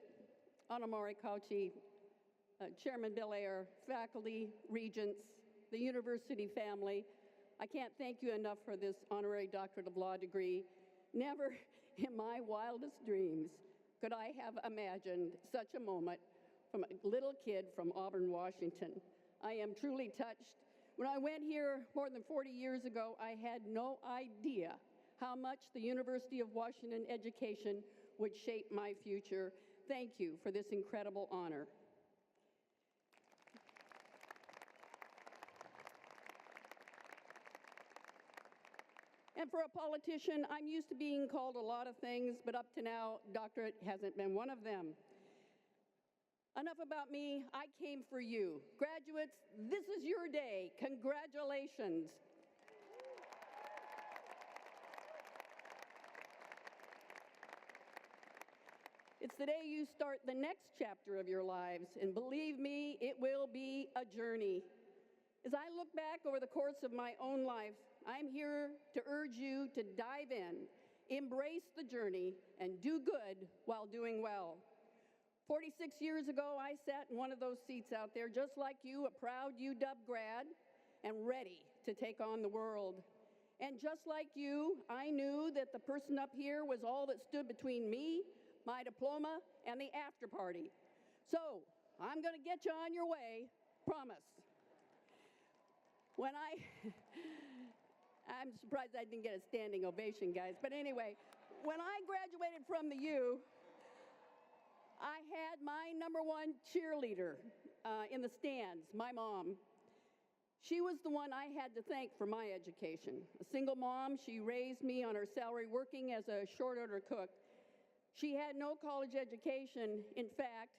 Honorary Cauce, Chairman Belair, faculty, regents, the university family, I can't thank you enough for this honorary doctorate of law degree. Never in my wildest dreams could I have imagined such a moment from a little kid from Auburn, Washington. I am truly touched. When I went here more than 40 years ago, I had no idea how much the University of Washington education would shape my future. Thank you for this incredible honor. And for a politician, I'm used to being called a lot of things, but up to now, doctorate hasn't been one of them. Enough about me. I came for you. Graduates, this is your day. Congratulations. It's the day you start the next chapter of your lives, and believe me, it will be a journey. As I look back over the course of my own life, I'm here to urge you to dive in, embrace the journey, and do good while doing well. 46 years ago, I sat in one of those seats out there, just like you, a proud UW grad, and ready to take on the world. And just like you, I knew that the person up here was all that stood between me, my diploma, and the after party. So, I'm going to get you on your way, promise. I'm surprised I didn't get a standing ovation, guys. But anyway, when I graduated from the U, I had my #1 cheerleader in the stands, my mom. She was the one I had to thank for my education. A single mom, she raised me on her salary working as a short order cook. She had no college education. In fact,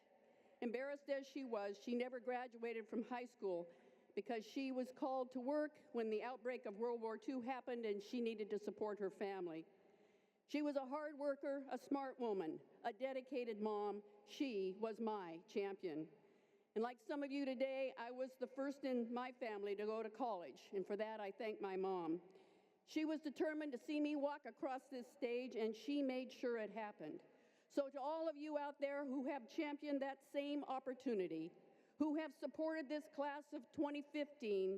Embarrassed as she was, she never graduated from high school because she was called to work when the outbreak of World War II happened and she needed to support her family. She was a hard worker, a smart woman, a dedicated mom. She was my champion. And like some of you today, I was the first in my family to go to college, and for that I thank my mom. She was determined to see me walk across this stage, and she made sure it happened. So to all of you out there who have championed that same opportunity, who have supported this class of 2015,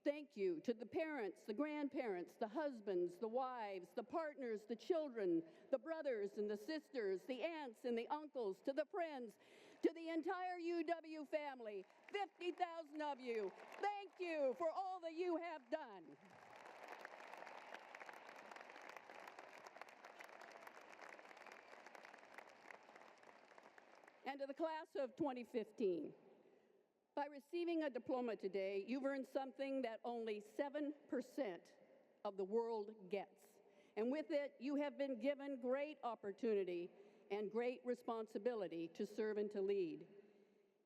thank you to the parents, the grandparents, the husbands, the wives, the partners, the children, the brothers and the sisters, the aunts and the uncles, to the friends, to the entire UW family, 50,000 of you, thank you for all that you have done. And to the class of 2015, by receiving a diploma today, you've earned something that only 7% of the world gets. And with it, you have been given great opportunity and great responsibility to serve and to lead.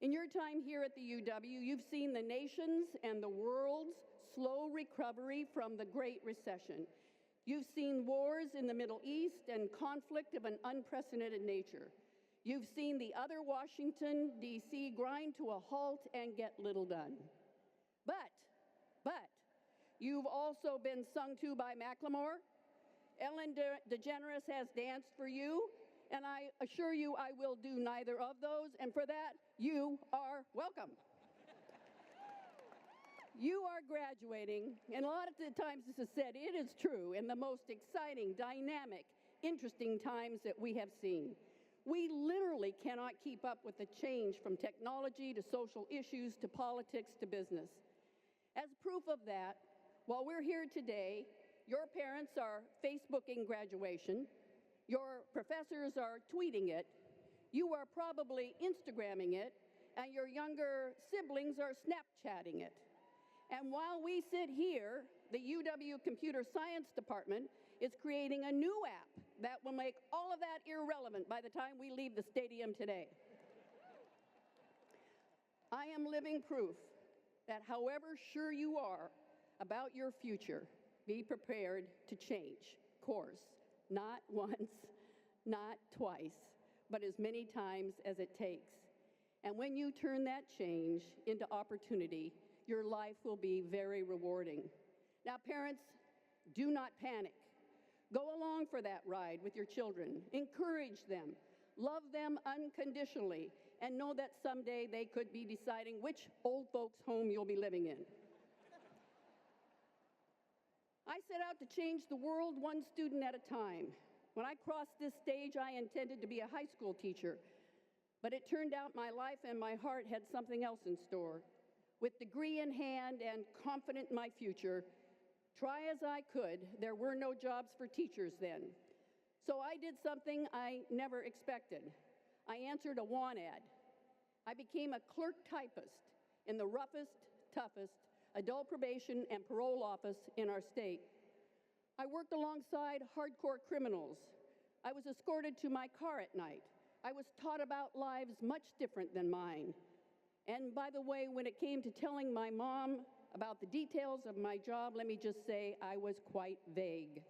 In your time here at the UW, you've seen the nation's and the world's slow recovery from the Great Recession. You've seen wars in the Middle East and conflict of an unprecedented nature. You've seen the other Washington, D.C. grind to a halt and get little done. But, you've also been sung to by Macklemore. Ellen DeGeneres has danced for you, and I assure you I will do neither of those, and for that, you are welcome. You are graduating, and a lot of the times this is said, it is true, in the most exciting, dynamic, interesting times that we have seen. We literally cannot keep up with the change from technology to social issues to politics to business. As proof of that, while we're here today, your parents are Facebooking graduation, your professors are tweeting it, you are probably Instagramming it, and your younger siblings are Snapchatting it. And while we sit here, the UW Computer Science Department is creating a new app that will make all of that irrelevant by the time we leave the stadium today. I am living proof that however sure you are about your future, be prepared to change course, not once, not twice, but as many times as it takes. And when you turn that change into opportunity, your life will be very rewarding. Now, parents, do not panic. Go along for that ride with your children. Encourage them. Love them unconditionally. And know that someday they could be deciding which old folks' home you'll be living in. I set out to change the world one student at a time. When I crossed this stage, I intended to be a high school teacher. But it turned out my life and my heart had something else in store. With degree in hand and confident in my future, try as I could, there were no jobs for teachers then. So I did something I never expected. I answered a want ad. I became a clerk typist in the roughest, toughest adult probation and parole office in our state. I worked alongside hardcore criminals. I was escorted to my car at night. I was taught about lives much different than mine. And by the way, when it came to telling my mom about the details of my job, let me just say I was quite vague.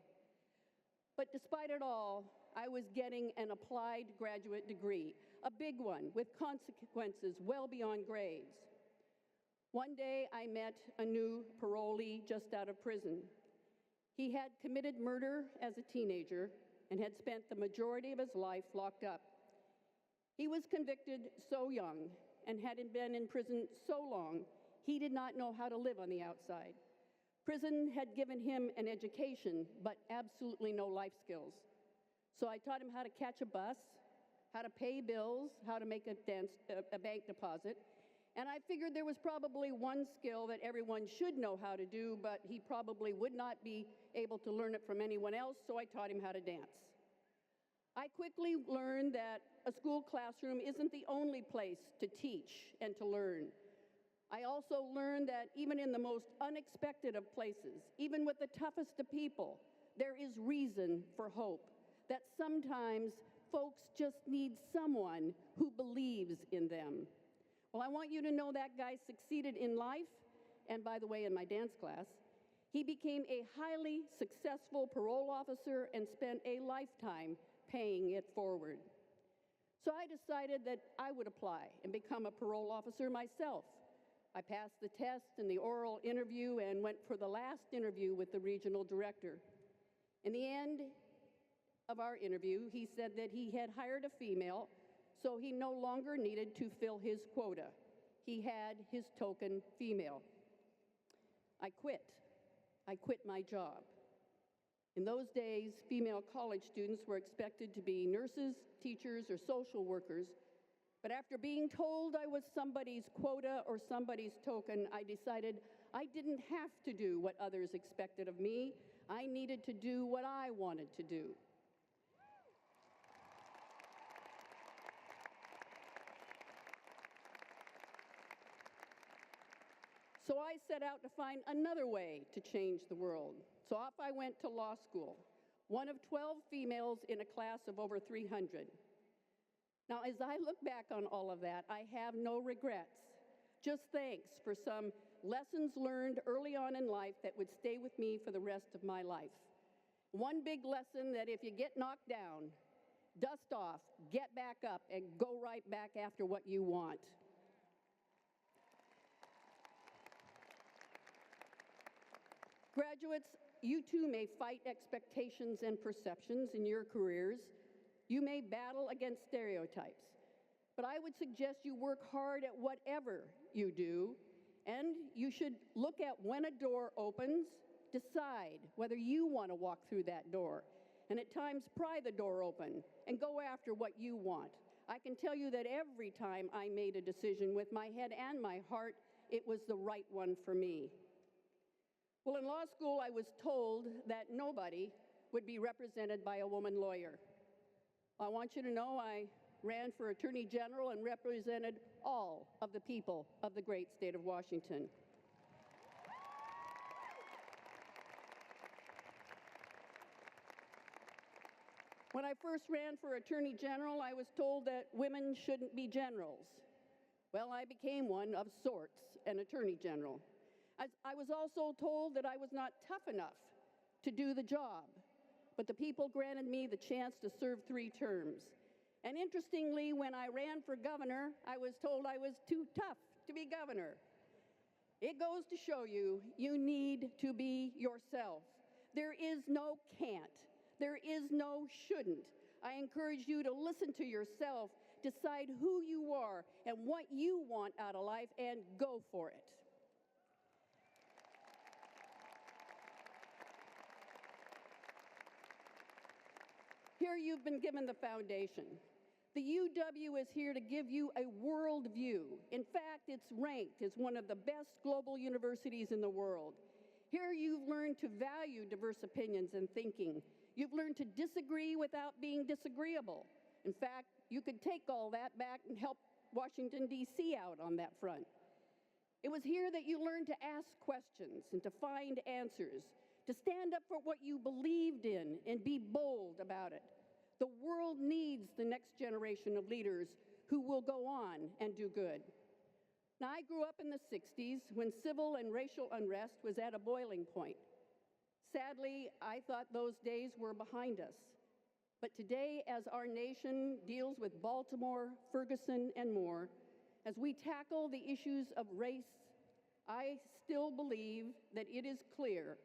But despite it all, I was getting an applied graduate degree, a big one with consequences well beyond grades. One day I met a new parolee just out of prison. He had committed murder as a teenager and had spent the majority of his life locked up. He was convicted so young and had been in prison so long, he did not know how to live on the outside. Prison had given him an education, but absolutely no life skills. So I taught him how to catch a bus, how to pay bills, how to make a bank deposit, and I figured there was probably one skill that everyone should know how to do, but he probably would not be able to learn it from anyone else, so I taught him how to dance. I quickly learned that a school classroom isn't the only place to teach and to learn. I also learned that even in the most unexpected of places, even with the toughest of people, there is reason for hope, that sometimes folks just need someone who believes in them. Well, I want you to know that guy succeeded in life, and by the way, in my dance class. He became a highly successful parole officer and spent a lifetime paying it forward. So I decided that I would apply and become a parole officer myself. I passed the test and the oral interview and went for the last interview with the regional director. In the end of our interview, he said that he had hired a female, so he no longer needed to fill his quota. He had his token female. I quit. I quit my job. In those days, female college students were expected to be nurses, teachers, or social workers. But after being told I was somebody's quota or somebody's token, I decided I didn't have to do what others expected of me. I needed to do what I wanted to do. So I set out to find another way to change the world. So off I went to law school, one of 12 females in a class of over 300. Now, as I look back on all of that, I have no regrets. Just thanks for some lessons learned early on in life that would stay with me for the rest of my life. One big lesson that if you get knocked down, dust off, get back up, and go right back after what you want. Graduates, you too may fight expectations and perceptions in your careers. You may battle against stereotypes. But I would suggest you work hard at whatever you do, and you should look at when a door opens, decide whether you want to walk through that door, and at times pry the door open and go after what you want. I can tell you that every time I made a decision with my head and my heart, it was the right one for me. Well, in law school, I was told that nobody would be represented by a woman lawyer. I want you to know I ran for Attorney General and represented all of the people of the great state of Washington. When I first ran for Attorney General, I was told that women shouldn't be generals. Well, I became one of sorts, an Attorney General. I was also told that I was not tough enough to do the job, but the people granted me the chance to serve 3 terms. And interestingly, when I ran for governor, I was told I was too tough to be governor. It goes to show you, you need to be yourself. There is no can't. There is no shouldn't. I encourage you to listen to yourself, decide who you are and what you want out of life, and go for it. Here you've been given the foundation. The UW is here to give you a world view. In fact, it's ranked as one of the best global universities in the world. Here you've learned to value diverse opinions and thinking. You've learned to disagree without being disagreeable. In fact, you could take all that back and help Washington, D.C. out on that front. It was here that you learned to ask questions and to find answers, to stand up for what you believed in and be bold about it. The world needs the next generation of leaders who will go on and do good. Now, I grew up in the 60s when civil and racial unrest was at a boiling point. Sadly, I thought those days were behind us. But today, as our nation deals with Baltimore, Ferguson, and more, as we tackle the issues of race, I still believe that it is clear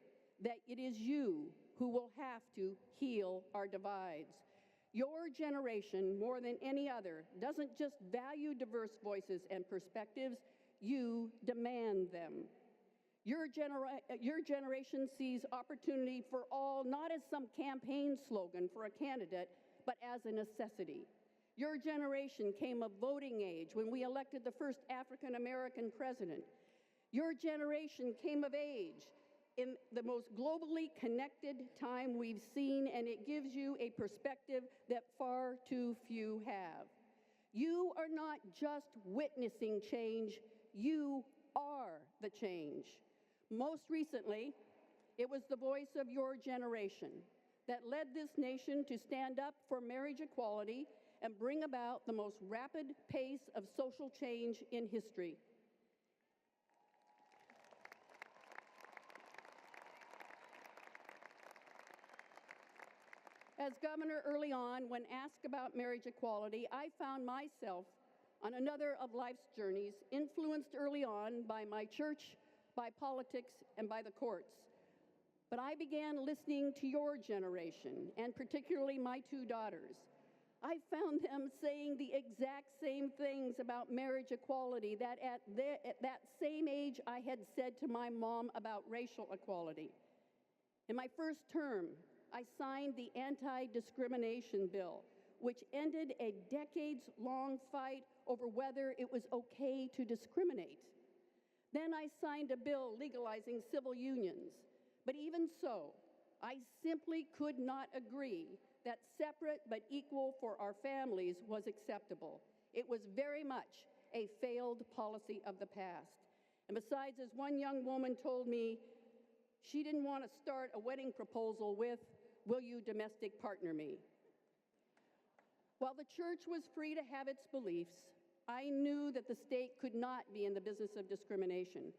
that it is you who will have to heal our divides. Your generation, more than any other, doesn't just value diverse voices and perspectives, you demand them. Your generation sees opportunity for all not as some campaign slogan for a candidate, but as a necessity. Your generation came of voting age when we elected the first African American president. Your generation came of age in the most globally connected time we've seen, and it gives you a perspective that far too few have. You are not just witnessing change, you are the change. Most recently, it was the voice of your generation, that led this nation to stand up for marriage equality and bring about the most rapid pace of social change in history. As governor early on, when asked about marriage equality, I found myself on another of life's journeys, influenced early on by my church, by politics, and by the courts. But I began listening to your generation, and particularly my two daughters. I found them saying the exact same things about marriage equality that at that same age I had said to my mom about racial equality. In my first term, I signed the anti-discrimination bill, which ended a decades-long fight over whether it was okay to discriminate. Then I signed a bill legalizing civil unions. But even so, I simply could not agree that separate but equal for our families was acceptable. It was very much a failed policy of the past. And besides, as one young woman told me, she didn't want to start a wedding proposal with, "Will you domestic partner me?" While the church was free to have its beliefs, I knew that the state could not be in the business of discrimination.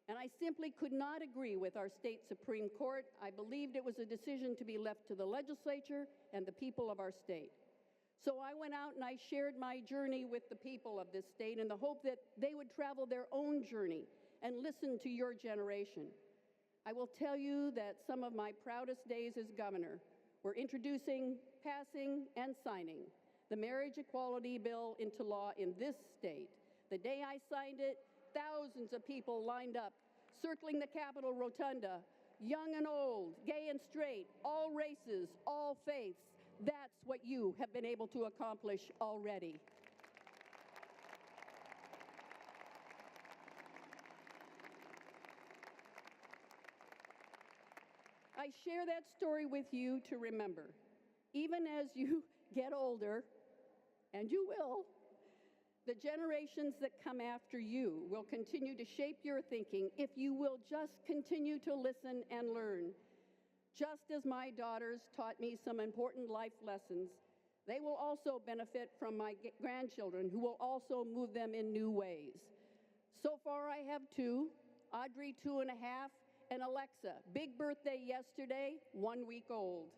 And I simply could not agree with our state Supreme Court. I believed it was a decision to be left to the legislature and the people of our state. So I went out and I shared my journey with the people of this state in the hope that they would travel their own journey and listen to your generation. I will tell you that some of my proudest days as governor were introducing, passing, and signing the marriage equality bill into law in this state. The day I signed it, thousands of people lined up, circling the Capitol Rotunda, young and old, gay and straight, all races, all faiths. That's what you have been able to accomplish already. I share that story with you to remember, even as you get older, and you will, the generations that come after you will continue to shape your thinking if you will just continue to listen and learn. Just as my daughters taught me some important life lessons, they will also benefit from my grandchildren, who will also move them in new ways. So far I have two, Audrey 2.5, and Alexa, big birthday yesterday, 1 week old.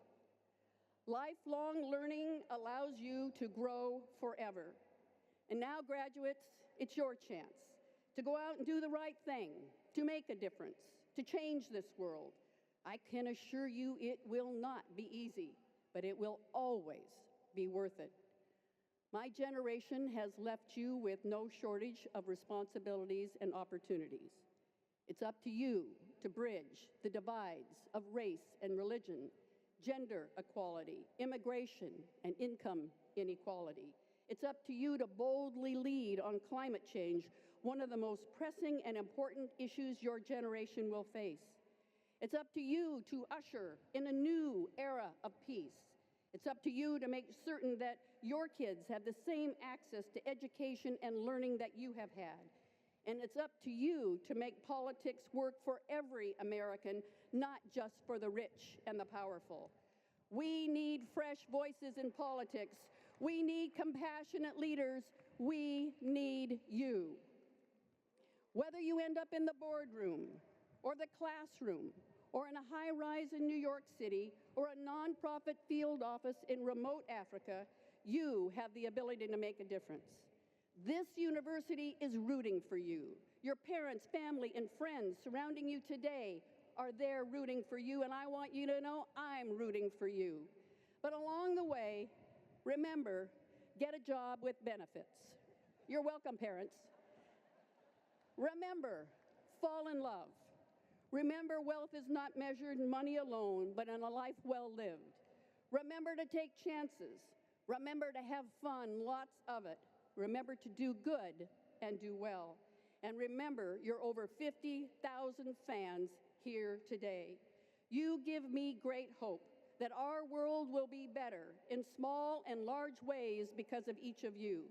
Lifelong learning allows you to grow forever. And now, graduates, it's your chance to go out and do the right thing, to make a difference, to change this world. I can assure you it will not be easy, but it will always be worth it. My generation has left you with no shortage of responsibilities and opportunities. It's up to you to bridge the divides of race and religion, gender equality, immigration, and income inequality. It's up to you to boldly lead on climate change, one of the most pressing and important issues your generation will face. It's up to you to usher in a new era of peace. It's up to you to make certain that your kids have the same access to education and learning that you have had. And it's up to you to make politics work for every American, not just for the rich and the powerful. We need fresh voices in politics. We need compassionate leaders. We need you. Whether you end up in the boardroom or the classroom or in a high-rise in New York City or a nonprofit field office in remote Africa, you have the ability to make a difference. This university is rooting for you. Your parents, family, and friends surrounding you today are there rooting for you, and I want you to know I'm rooting for you. But along the way, remember, get a job with benefits. You're welcome, parents. Remember, fall in love. Remember, wealth is not measured in money alone, but in a life well lived. Remember to take chances. Remember to have fun, lots of it. Remember to do good and do well. And remember your over 50,000 fans here today. You give me great hope that our world will be better in small and large ways because of each of you.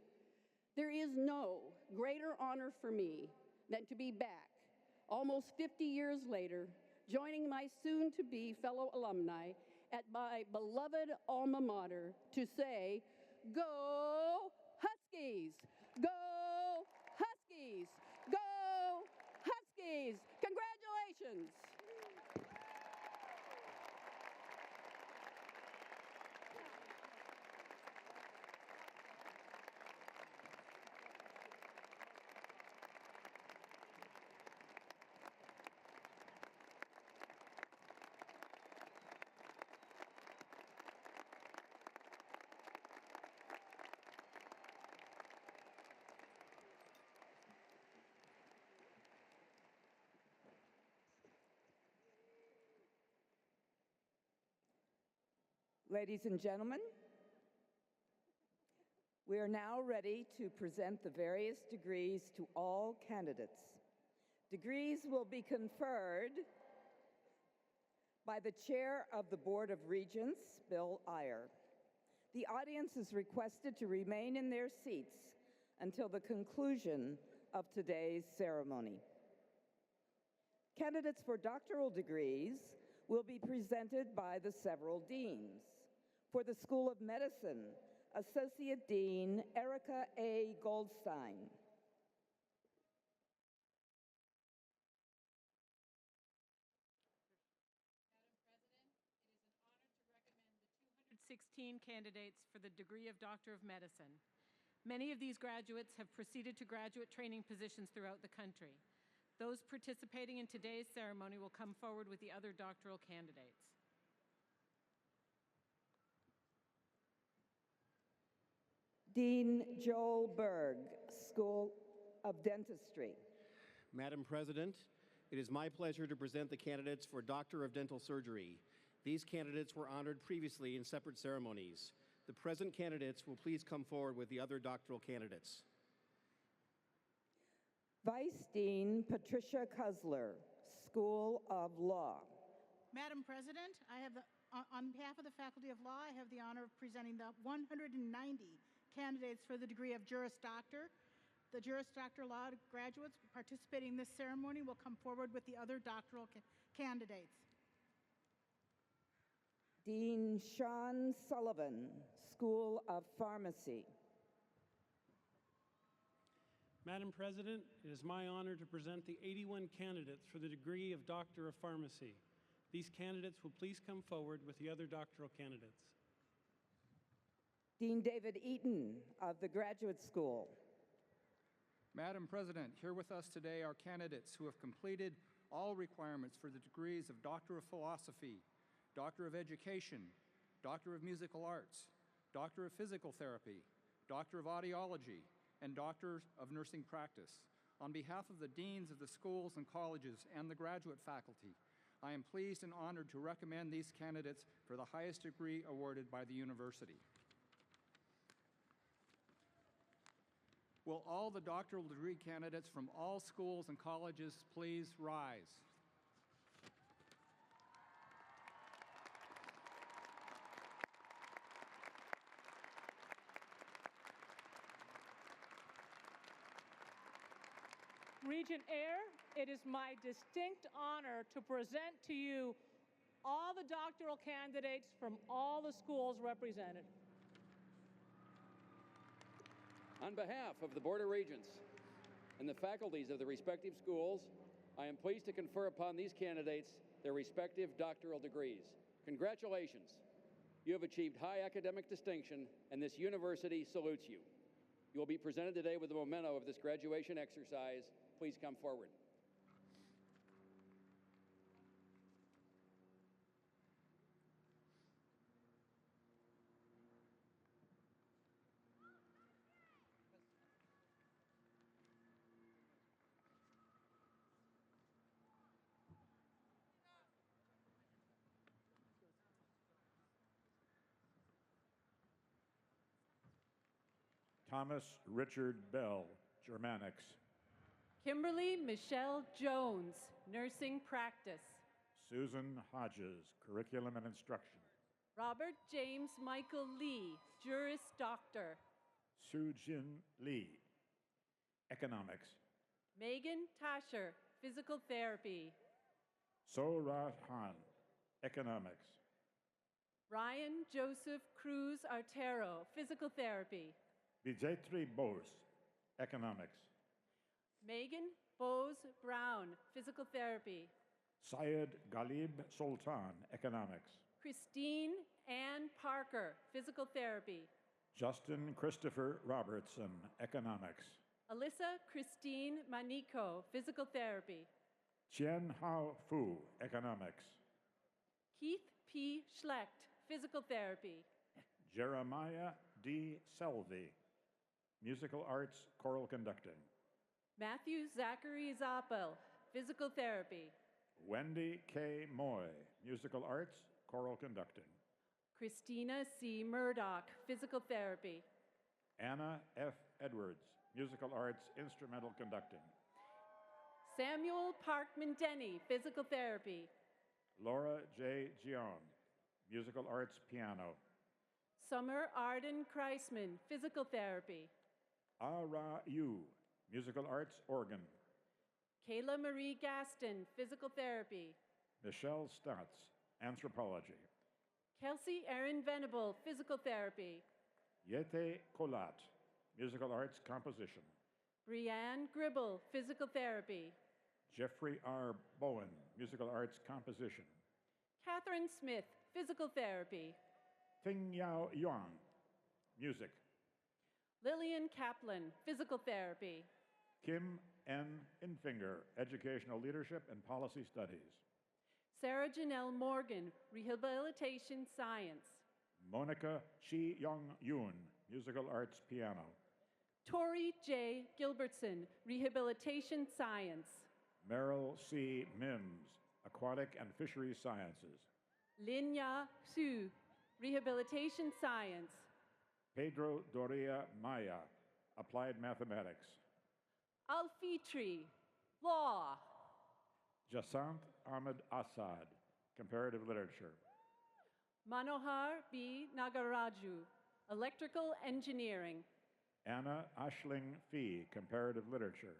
There is no greater honor for me than to be back, almost 50 years later, joining my soon-to-be fellow alumni at my beloved alma mater to say, "Go Huskies! Go Huskies! Go Huskies!" Congratulations! Ladies and gentlemen, we are now ready to present the various degrees to all candidates. Degrees will be conferred by the Chair of the Board of Regents, Bill Iyer. The audience is requested to remain in their seats until the conclusion of today's ceremony. Candidates for doctoral degrees will be presented by the several deans. For the School of Medicine, Associate Dean Erica A. Goldstein. Madam President, it is an honor to recommend the 216 candidates for the degree of Doctor of Medicine. Many of these graduates have proceeded to graduate training positions throughout the country. Those participating in today's ceremony will come forward with the other doctoral candidates. Dean Joel Berg, School of Dentistry. Madam President, it is my pleasure to present the candidates for Doctor of Dental Surgery. These candidates were honored previously in separate ceremonies. The present candidates will please come forward with the other doctoral candidates. Vice Dean Patricia Kusler, School of Law. Madam President, on behalf of the Faculty of Law, I have the honor of presenting the 190 candidates for the degree of Juris Doctor. The Juris Doctor Law graduates participating in this ceremony will come forward with the other doctoral candidates. Dean Sean Sullivan, School of Pharmacy. Madam President, it is my honor to present the 81 candidates for the degree of Doctor of Pharmacy. These candidates will please come forward with the other doctoral candidates. Dean David Eaton of the Graduate School. Madam President, here with us today are candidates who have completed all requirements for the degrees of Doctor of Philosophy, Doctor of Education, Doctor of Musical Arts, Doctor of Physical Therapy, Doctor of Audiology, and Doctor of Nursing Practice. On behalf of the deans of the schools and colleges and the graduate faculty, I am pleased and honored to recommend these candidates for the highest degree awarded by the university. Will all the doctoral degree candidates from all schools and colleges please rise? Regent Eyre, it is my distinct honor to present to you all the doctoral candidates from all the schools represented. On behalf of the Board of Regents and the faculties of the respective schools, I am pleased to confer upon these candidates their respective doctoral degrees. Congratulations. You have achieved high academic distinction, and this university salutes you. You will be presented today with the memento of this graduation exercise. Please come forward. Thomas Richard Bell, Germanics. Kimberly Michelle Jones, Nursing Practice. Susan Hodges, Curriculum and Instruction. Robert James Michael Lee, Juris Doctor. Sujin Lee, Economics. Megan Tasher, Physical Therapy. Sorat Han, Economics. Ryan Joseph Cruz Artero, Physical Therapy. Bijetri Bose, Economics. Megan Bose Brown, Physical Therapy. Syed Ghalib Sultan, Economics. Christine Ann Parker, Physical Therapy. Justin Christopher Robertson, Economics. Alyssa Christine Manico, Physical Therapy. Chien Hao Fu, Economics. Keith P. Schlecht, Physical Therapy. Jeremiah D. Selvey, Musical Arts, Choral Conducting. Matthew Zachary Zappel, Physical Therapy. Wendy K. Moy, Musical Arts, Choral Conducting. Christina C. Murdoch, Physical Therapy. Anna F. Edwards, Musical Arts, Instrumental Conducting. Samuel Parkman Denny, Physical Therapy. Laura J. Gion, Musical Arts, Piano. Summer Arden Kreisman, Physical Therapy. Ara Yu, Musical Arts, Organ. Kayla Marie Gaston, Physical Therapy. Michelle Stotz, Anthropology. Kelsey Erin Venable, Physical Therapy. Yete Kolat, Musical Arts, Composition. Brianne Gribble, Physical Therapy. Jeffrey R. Bowen, Musical Arts, Composition. Catherine Smith, Physical Therapy. Ting Yao Yuan, Music. Lillian Kaplan, Physical Therapy. Kim N. Infinger, Educational Leadership and Policy Studies. Sarah Janelle Morgan, Rehabilitation Science. Monica Shi Young Yoon, Musical Arts, Piano. Tori J. Gilbertson, Rehabilitation Science. Merrill C. Mims, Aquatic and Fisheries Sciences. Linya Su, Rehabilitation Science. Pedro Doria Maya, Applied Mathematics. Alfitri, Law. Jasant Ahmed Assad, Comparative Literature. Manohar B. Nagaraju, Electrical Engineering. Anna Ashling Fee, Comparative Literature.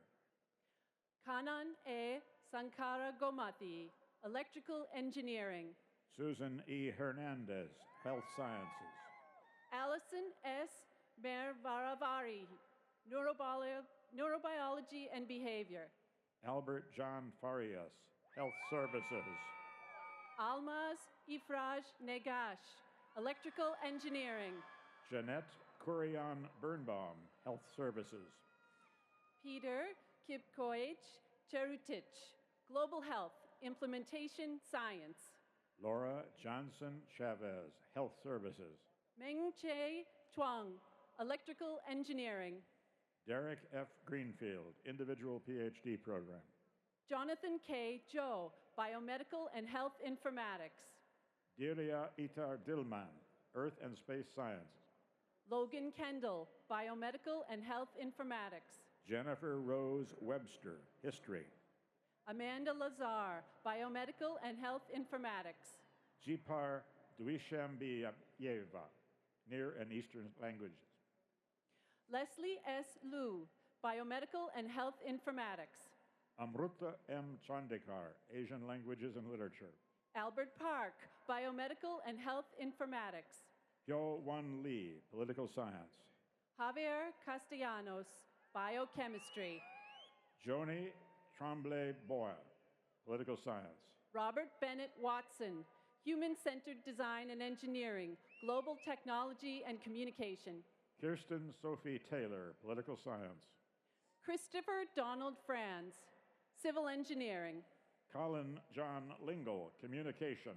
Kanan A. Sankara Gomati, Electrical Engineering. Susan E. Hernandez, Health Sciences. Allison S. Mervaravari, Neurobiology and Behavior. Albert John Farias, Health Services. Almaz Ifraj Negash, Electrical Engineering. Jeanette Kurian Birnbaum, Health Services. Peter Kipkoich Cherutich, Global Health, Implementation Science. Laura Johnson Chavez, Health Services. Meng Che Chuang, Electrical Engineering. Derek F. Greenfield, Individual PhD Program. Jonathan K. Joe, Biomedical and Health Informatics. Delia Itar Dillman, Earth and Space Science. Logan Kendall, Biomedical and Health Informatics. Jennifer Rose Webster, History. Amanda Lazar, Biomedical and Health Informatics. Jipar Duishambiyeva, Near and Eastern Languages. Leslie S. Liu, Biomedical and Health Informatics. Amruta M. Chandekar, Asian Languages and Literature. Albert Park, Biomedical and Health Informatics. Hyo Wan Lee, Political Science. Javier Castellanos, Biochemistry. Joni Tremblay Boyle, Political Science. Robert Bennett Watson, Human-Centered Design and Engineering, Global Technology and Communication. Kirsten Sophie Taylor, Political Science. Christopher Donald Franz, Civil Engineering. Colin John Lingle, Communication.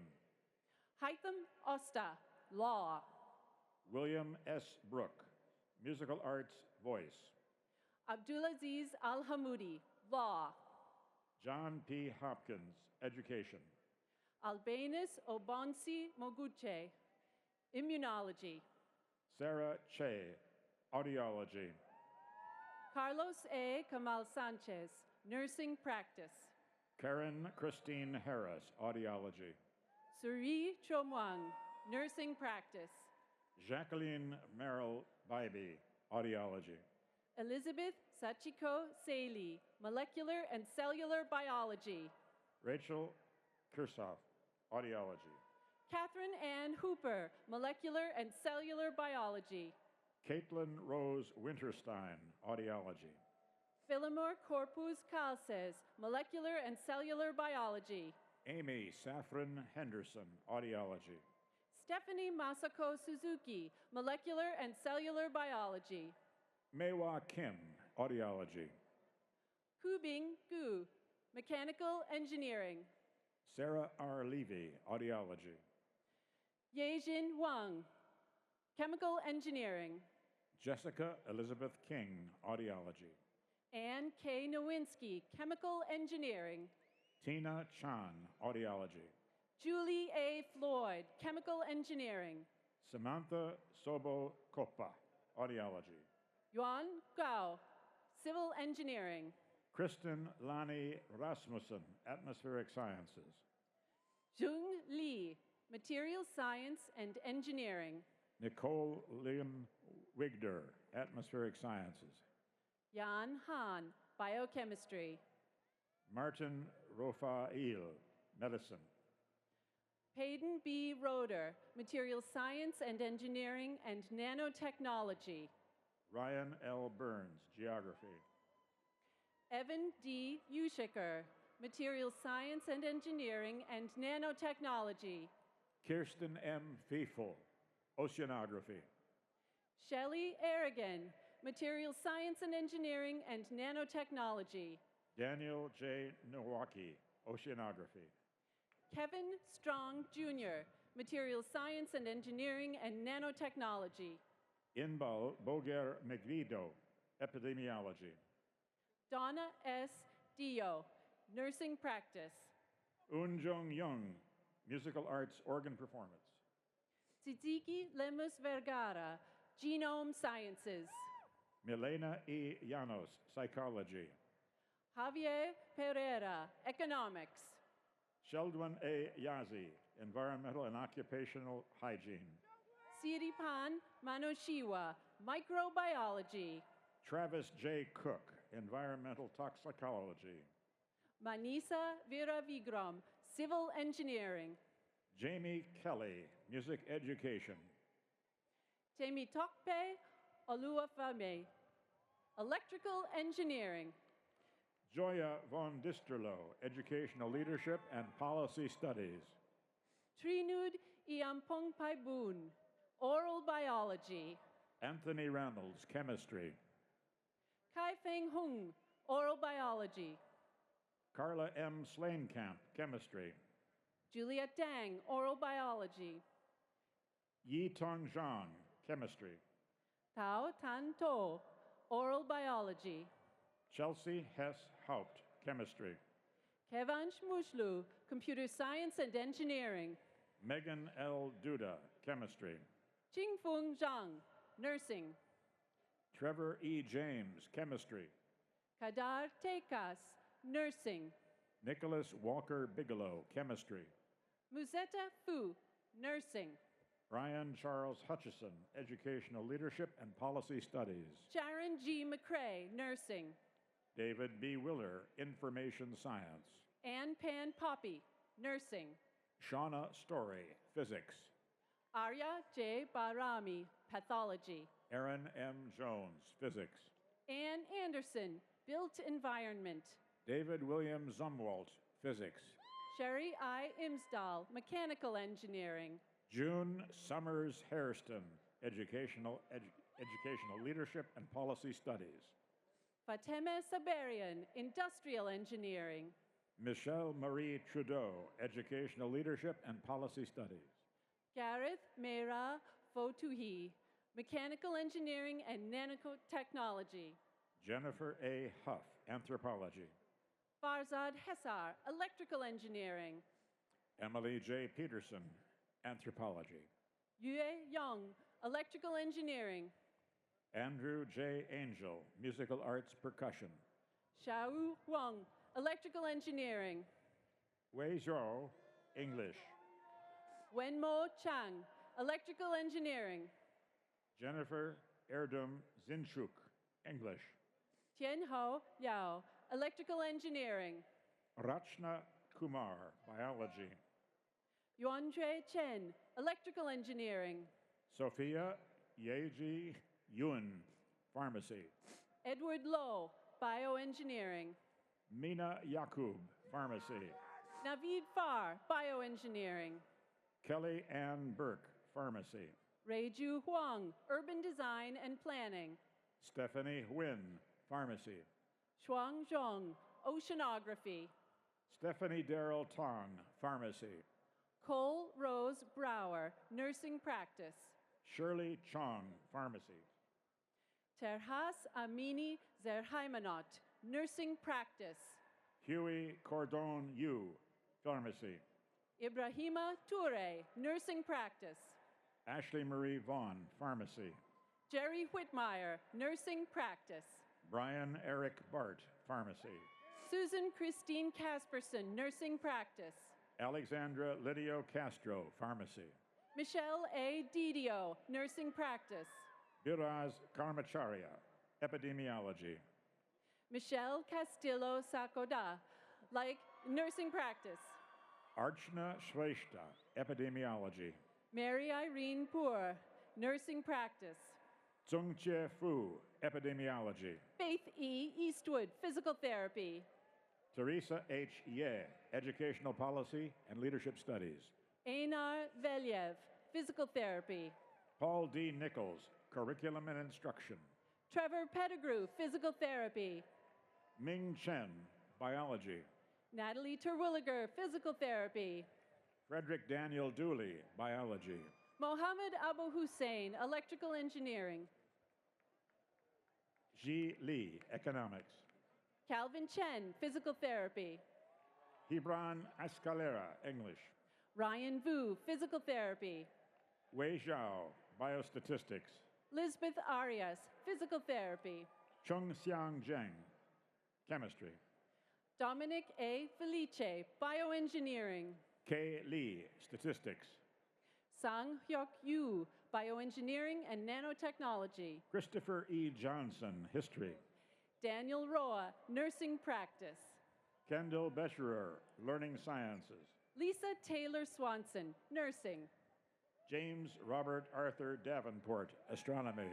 Haitham Osta, Law. William S. Brooke, Musical Arts, Voice. Abdulaziz Al-Hamoudi, Law. John P. Hopkins, Education. Albanus Obonsi Moguche, Immunology. Sarah Che, Audiology. Carlos A. Kamal Sanchez, Nursing Practice. Karen Christine Harris, Audiology. Suri Chomwang, Nursing Practice. Jacqueline Merrill Bybee, Audiology. Elizabeth Sachiko Saley, Molecular and Cellular Biology. Rachel Kirsoff, Audiology. Catherine Ann Hooper, Molecular and Cellular Biology. Caitlin Rose Winterstein, Audiology. Philomore Corpus Calces, Molecular and Cellular Biology. Amy Saffron Henderson, Audiology. Stephanie Masako Suzuki, Molecular and Cellular Biology. Meiwa Kim, Audiology. Hubing Gu, Mechanical Engineering. Sarah R. Levy, Audiology. Yejin Wang, Chemical Engineering. Jessica Elizabeth King, Audiology. Anne K. Nowinski, Chemical Engineering. Tina Chan, Audiology. Julie A. Floyd, Chemical Engineering. Samantha Sobo Kopa, Audiology. Yuan Gao, Civil Engineering. Kristen Lani Rasmussen, Atmospheric Sciences. Jung Li, Material Science and Engineering. Nicole Lim Wigder, Atmospheric Sciences. Yan Han, Biochemistry. Martin Rofail, Medicine. Hayden B. Roeder, Material Science and Engineering and Nanotechnology. Ryan L. Burns, Geography. Evan D. Ushiker, Material Science and Engineering and Nanotechnology. Kirsten M. Fiefel, Oceanography. Shelley Aragon, Material Science and Engineering and Nanotechnology. Daniel J. Nowaki, Oceanography. Kevin Strong Jr., Material Science and Engineering and Nanotechnology. Inbal Boger Megrido, Epidemiology. Donna S. Dio, Nursing Practice. Unjong Young, Musical Arts Organ Performance. Tzitziki Lemus Vergara, Genome Sciences. Milena E. Llanos, Psychology. Javier Pereira, Economics. Sheldon A. Yazi, Environmental and Occupational Hygiene. Siripan Manoshiwa, Microbiology. Travis J. Cook, Environmental Toxicology. Manisa Viravigram, Civil Engineering. Jamie Kelly, Music Education. Temitokpe Oluwafame, Electrical Engineering. Joya von Disterlo, Educational Leadership and Policy Studies. Trinud Iampong Paibun, Oral Biology. Anthony Reynolds, Chemistry. Kai Feng Hung, Oral Biology. Carla M. Slainkamp, Chemistry. Juliet Dang, Oral Biology. Yi Tong Zhang, Chemistry. Tao Tan To, Oral Biology. Chelsea Hess Haupt, Chemistry. Kevansh Mushlu, Computer Science and Engineering. Megan L. Duda, Chemistry. Qingfeng Zhang, Nursing. Trevor E. James, Chemistry. Kadar Tekas, Nursing. Nicholas Walker Bigelow, Chemistry. Musetta Fu, Nursing. Brian Charles Hutchison, Educational Leadership and Policy Studies. Sharon G. McCrae, Nursing. David B. Willer, Information Science. Ann Pan Poppy, Nursing. Shauna Story, Physics. Arya J. Barami, Pathology. Aaron M. Jones, Physics. Ann Anderson, Built Environment. David William Zumwalt, Physics. Sherry I. Imsdahl, Mechanical Engineering. June Summers Hairston, Educational Leadership and Policy Studies. Fateme Sabarian, Industrial Engineering. Michelle Marie Trudeau, Educational Leadership and Policy Studies. Gareth Meira Fotuhi, Mechanical Engineering and Nanotechnology. Jennifer A. Huff, Anthropology. Farzad Hessar, Electrical Engineering. Emily J. Peterson, Anthropology. Yue Young, Electrical Engineering. Andrew J. Angel, Musical Arts Percussion. Xiao Huang, Electrical Engineering. Wei Zhou, English. Wenmo Chang, Electrical Engineering. Jennifer Erdum Zinchuk, English. Tianho Yao, Electrical Engineering. Rachna Kumar, Biology. Yuanjue Chen, Electrical Engineering. Sophia Yeji Yun, Pharmacy. Edward Lowe, Bioengineering. Mina Yakub, Pharmacy. Naveed Farr, Bioengineering. Kelly Ann Burke, Pharmacy. Reiju Huang, Urban Design and Planning. Stephanie Nguyen, Pharmacy. Shuang Zhong, Oceanography. Stephanie Darrell Tong, Pharmacy. Cole Rose Brower, Nursing Practice. Shirley Chong, Pharmacy. Terhas Amini Zerhaimanot, Nursing Practice. Huey Cordon Yu, Pharmacy. Ibrahima Toure, Nursing Practice. Ashley Marie Vaughn, Pharmacy. Jerry Whitmire, Nursing Practice. Brian Eric Bart, Pharmacy. Susan Christine Casperson, Nursing Practice. Alexandra Lidio Castro, Pharmacy. Michelle A. Didio, Nursing Practice. Biraz Karmacharya, Epidemiology. Michelle Castillo Sakoda, like Nursing Practice. Archana Shrestha, Epidemiology. Mary Irene Poor, Nursing Practice. Tsungche Fu, Epidemiology. Faith E. Eastwood, Physical Therapy. Teresa H. Ye, Educational Policy and Leadership Studies. Einar Velyev, Physical Therapy. Paul D. Nichols, Curriculum and Instruction. Trevor Pettigrew, Physical Therapy. Ming Chen, Biology. Natalie Terwilliger, Physical Therapy. Frederick Daniel Dooley, Biology. Mohammed Abu Hussein, Electrical Engineering. Ji Li, Economics. Calvin Chen, Physical Therapy. Hebron Escalera, English. Ryan Vu, Physical Therapy. Wei Xiao, Biostatistics. Lisbeth Arias, Physical Therapy. Chung Xiang Zheng, Chemistry. Dominic A. Felice, Bioengineering. Kay Lee, Statistics. Sang Hyuk Yu, Bioengineering and Nanotechnology. Christopher E. Johnson, History. Daniel Roa, Nursing Practice. Kendall Bescherer, Learning Sciences. Lisa Taylor Swanson, Nursing. James Robert Arthur Davenport, Astronomy.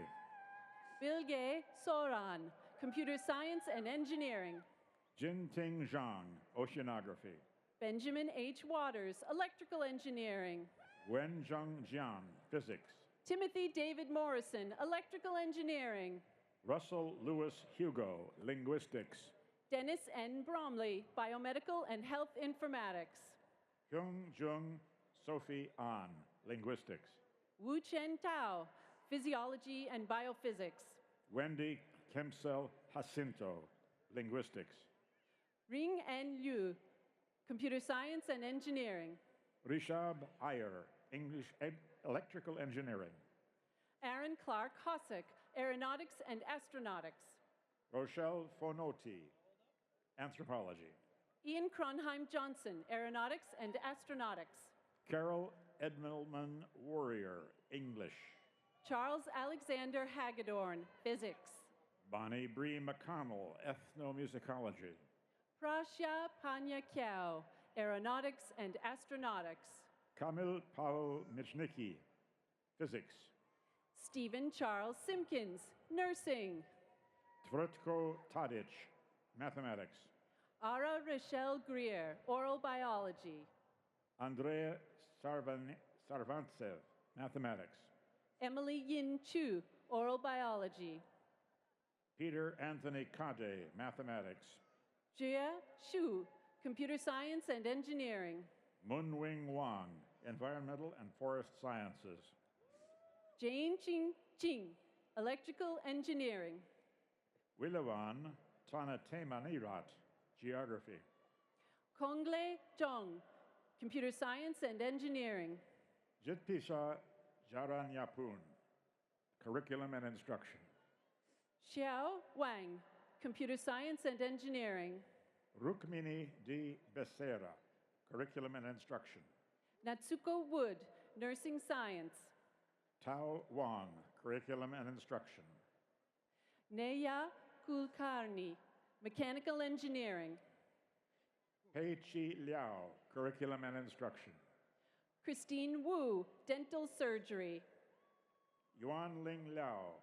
Bilge Soran, Computer Science and Engineering. Jinting Zhang, Oceanography. Benjamin H. Waters, Electrical Engineering. Wenzhong Jiang, Physics. Timothy David Morrison, Electrical Engineering. Russell Lewis Hugo, Linguistics. Dennis N. Bromley, Biomedical and Health Informatics. Hyung Jung Sophie An, Linguistics. Wu Chen Tao, Physiology and Biophysics. Wendy Kempsel Jacinto, Linguistics. Ring N. Liu, Computer Science and Engineering. Rishab Iyer, Electrical Engineering. Aaron Clark Hossack, Aeronautics and Astronautics. Rochelle Fonoti, Anthropology. Ian Cronheim Johnson, Aeronautics and Astronautics. Carol Edmelman Warrior, English. Charles Alexander Hagedorn, Physics. Bonnie Bree McConnell, Ethnomusicology. Prasya Panya Kiao, Aeronautics and Astronautics. Kamil Paul Michnicki, Physics. Stephen Charles Simpkins, Nursing. Tvrtko Tadic, Mathematics. Ara Rochelle Greer, Oral Biology. Andrea Sarvantsev, Mathematics. Emily Yin Chu, Oral Biology. Peter Anthony Kade, Mathematics. Jia Xu, Computer Science and Engineering. Munwing Wang, Environmental and Forest Sciences. Jane Jing Jing, Electrical Engineering. Wilawan Tanatemanirat, Geography. Kongle Zhong, Computer Science and Engineering. Jitpisha Jaranyapun, Curriculum and Instruction. Xiao Wang, Computer Science and Engineering. Rukmini D. Becerra, Curriculum and Instruction. Natsuko Wood, Nursing Science. Tao Wang, Curriculum and Instruction. Neya Kulkarni, Mechanical Engineering. Pei Chi Liao, Curriculum and Instruction. Christine Wu, Dental Surgery. Yuan Ling Liao,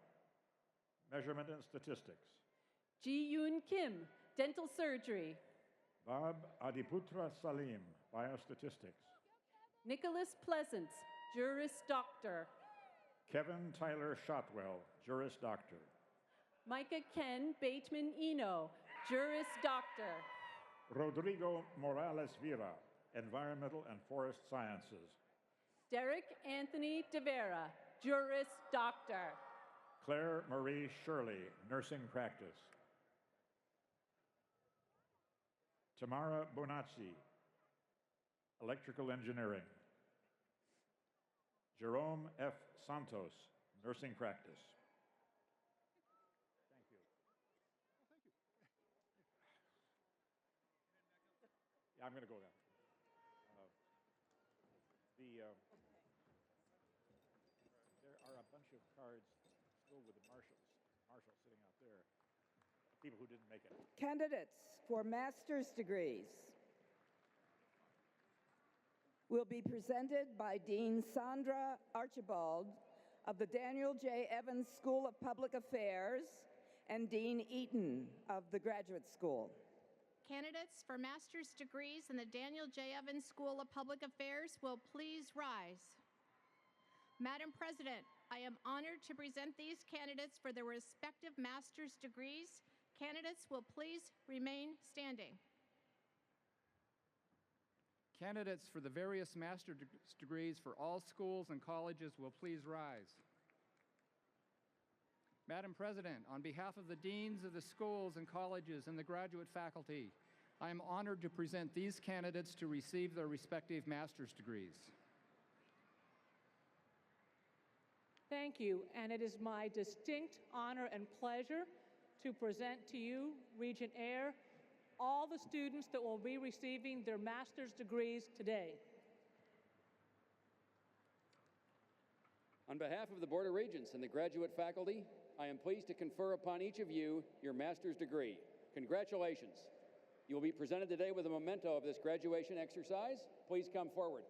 Measurement and Statistics. Ji Yoon Kim, Dental Surgery. Bab Adiputra Salim, Biostatistics. Nicholas Pleasance, Juris Doctor. Kevin Tyler Shotwell, Juris Doctor. Micah Ken Bateman Eno, Juris Doctor. Rodrigo Morales Vera, Environmental and Forest Sciences. Derek Anthony De Vera, Juris Doctor. Claire Marie Shirley, Nursing Practice. Tamara Bonazzi, Electrical Engineering. Jerome F. Santos, Nursing Practice. Thank you. Yeah, I'm going to go then. There are a bunch of cards still with the Marshal sitting out there. People who didn't make it. Candidates for master's degrees will be presented by Dean Sandra Archibald of the Daniel J. Evans School of Public Affairs and Dean Eaton of the Graduate School. Candidates for master's degrees in the Daniel J. Evans School of Public Affairs will please rise. Madam President, I am honored to present these candidates for their respective master's degrees. Candidates will please remain standing. Candidates for the various master's degrees for all schools and colleges will please rise. Madam President, on behalf of the deans of the schools and colleges and the graduate faculty, I am honored to present these candidates to receive their respective master's degrees. Thank you, and it is my distinct honor and pleasure to present to you, Regent Eyre, all the students that will be receiving their master's degrees today. On behalf of the Board of Regents and the graduate faculty, I am pleased to confer upon each of you your master's degree. Congratulations. You will be presented today with a memento of this graduation exercise. Please come forward.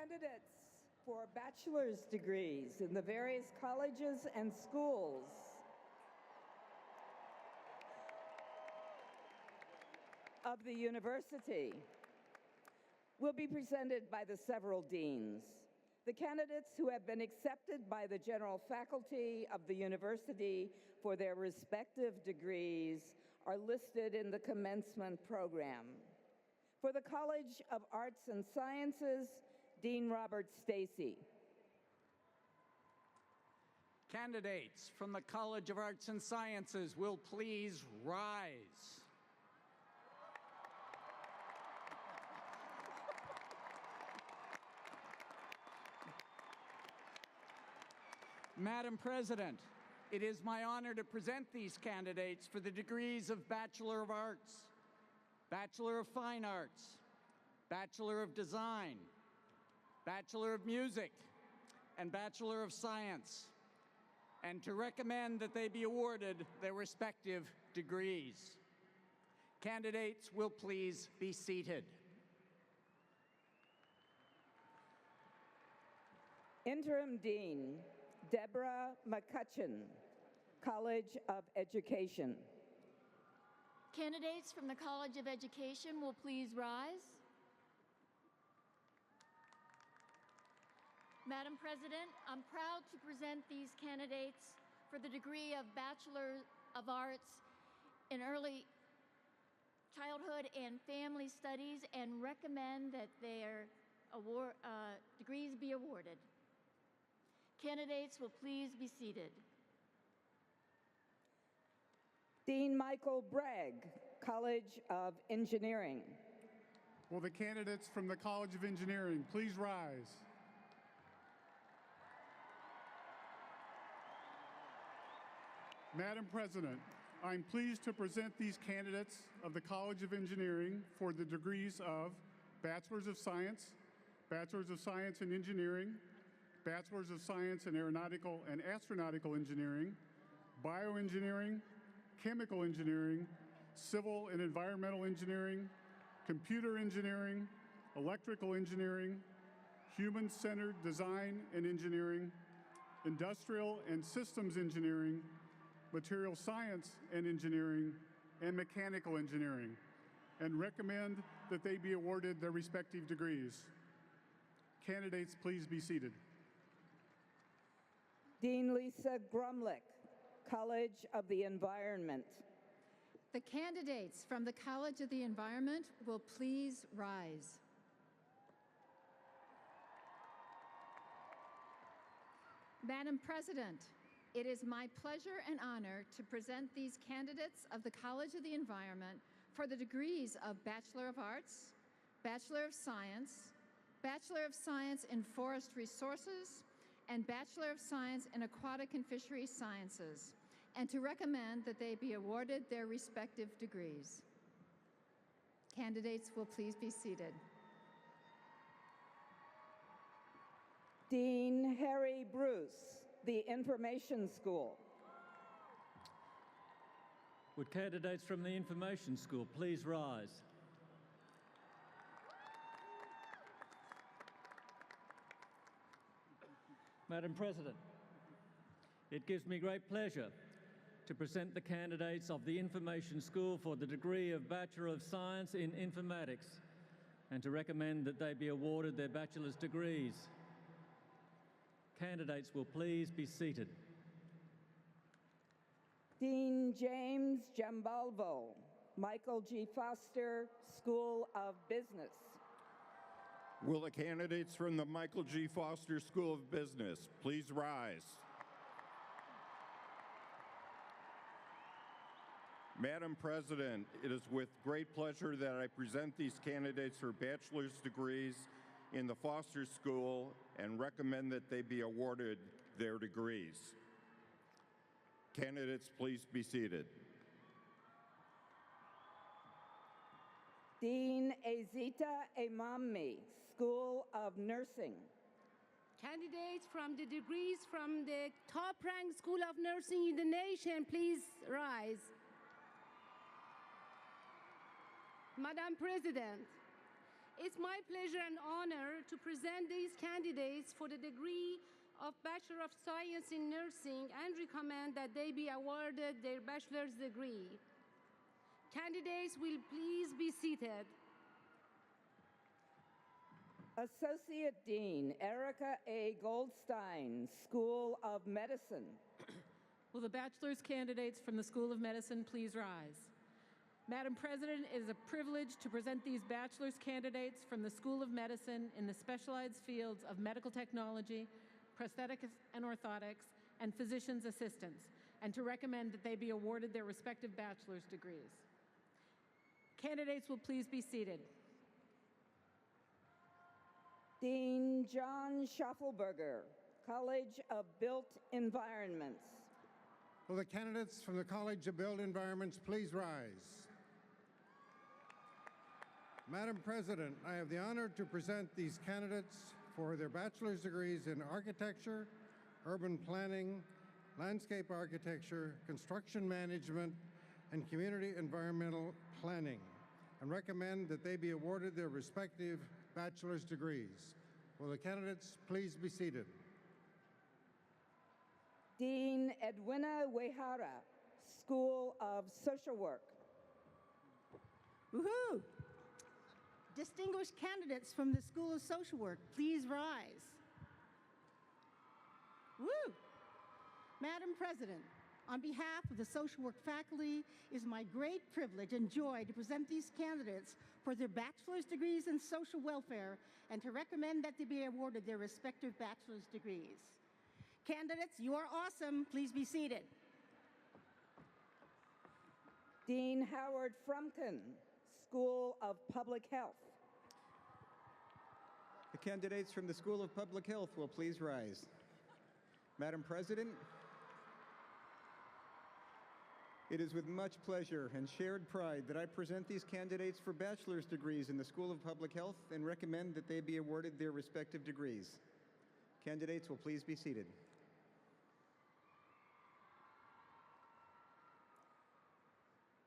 Candidates for bachelor's degrees in the various colleges and schools of the university will be presented by the several deans. The candidates who have been accepted by the general faculty of the university for their respective degrees are listed in the commencement program. For the College of Arts and Sciences, Dean Robert Stacy. Candidates from the College of Arts and Sciences will please rise. Madam President, it is my honor to present these candidates for the degrees of Bachelor of Arts, Bachelor of Fine Arts, Bachelor of Design, Bachelor of Music, and Bachelor of Science, and to recommend that they be awarded their respective degrees. Candidates will please be seated. Interim Dean, Deborah McCutcheon, College of Education. Candidates from the College of Education will please rise. Madam President, I'm proud to present these candidates for the degree of Bachelor of Arts in Early Childhood and Family Studies and recommend that their degrees be awarded. Candidates will please be seated. Dean Michael Bragg, College of Engineering. Will the candidates from the College of Engineering please rise? Madam President, I'm pleased to present these candidates of the College of Engineering for the degrees of Bachelors of Science, Bachelors of Science in Engineering, Bachelors of Science in Aeronautical and Astronautical Engineering, Bioengineering, Chemical Engineering, Civil and Environmental Engineering, Computer Engineering, Electrical Engineering, Human-Centered Design and Engineering, Industrial and Systems Engineering, Material Science and Engineering, and Mechanical Engineering, and recommend that they be awarded their respective degrees. Candidates, please be seated. Dean Lisa Grumlick, College of the Environment. The candidates from the College of the Environment will please rise. Madam President, it is my pleasure and honor to present these candidates of the College of the Environment for the degrees of Bachelor of Arts, Bachelor of Science, Bachelor of Science in Forest Resources, and Bachelor of Science in Aquatic and Fisheries Sciences, and to recommend that they be awarded their respective degrees. Candidates will please be seated. Dean Harry Bruce, the Information School. Would candidates from the Information School please rise? Madam President, it gives me great pleasure to present the candidates of the Information School for the degree of Bachelor of Science in Informatics and to recommend that they be awarded their bachelor's degrees. Candidates will please be seated. Dean James Giambalvo, Michael G. Foster School of Business. Will the candidates from the Michael G. Foster School of Business please rise? Madam President, it is with great pleasure that I present these candidates for bachelor's degrees in the Foster School and recommend that they be awarded their degrees. Candidates, please be seated. Dean Ezita Emami, School of Nursing. Candidates from the degrees from the top-ranked School of Nursing in the nation, please rise. Madam President, It's my pleasure and honor to present these candidates for the degree of Bachelor of Science in Nursing and recommend that they be awarded their bachelor's degree. Candidates will please be seated. Associate Dean Erica A. Goldstein, School of Medicine. Will the bachelor's candidates from the School of Medicine please rise? Madam President, it is a privilege to present these bachelor's candidates from the School of Medicine in the specialized fields of medical technology, prosthetics and orthotics, and physician's assistants, and to recommend that they be awarded their respective bachelor's degrees. Candidates will please be seated. Dean John Schaffelberger, College of Built Environments. Will the candidates from the College of Built Environments please rise? Madam President, I have the honor to present these candidates for their bachelor's degrees in architecture, urban planning, landscape architecture, construction management, and community environmental planning, and recommend that they be awarded their respective bachelor's degrees. Will the candidates please be seated? Dean Edwina Uehara, School of Social Work. Woohoo! Distinguished candidates from the School of Social Work, please rise. Woo! Madam President, on behalf of the social work faculty, it is my great privilege and joy to present these candidates for their bachelor's degrees in social welfare and to recommend that they be awarded their respective bachelor's degrees. Candidates, you are awesome. Please be seated. Dean Howard Frumkin, School of Public Health. The candidates from the School of Public Health will please rise. Madam President, it is with much pleasure and shared pride that I present these candidates for bachelor's degrees in the School of Public Health and recommend that they be awarded their respective degrees. Candidates will please be seated.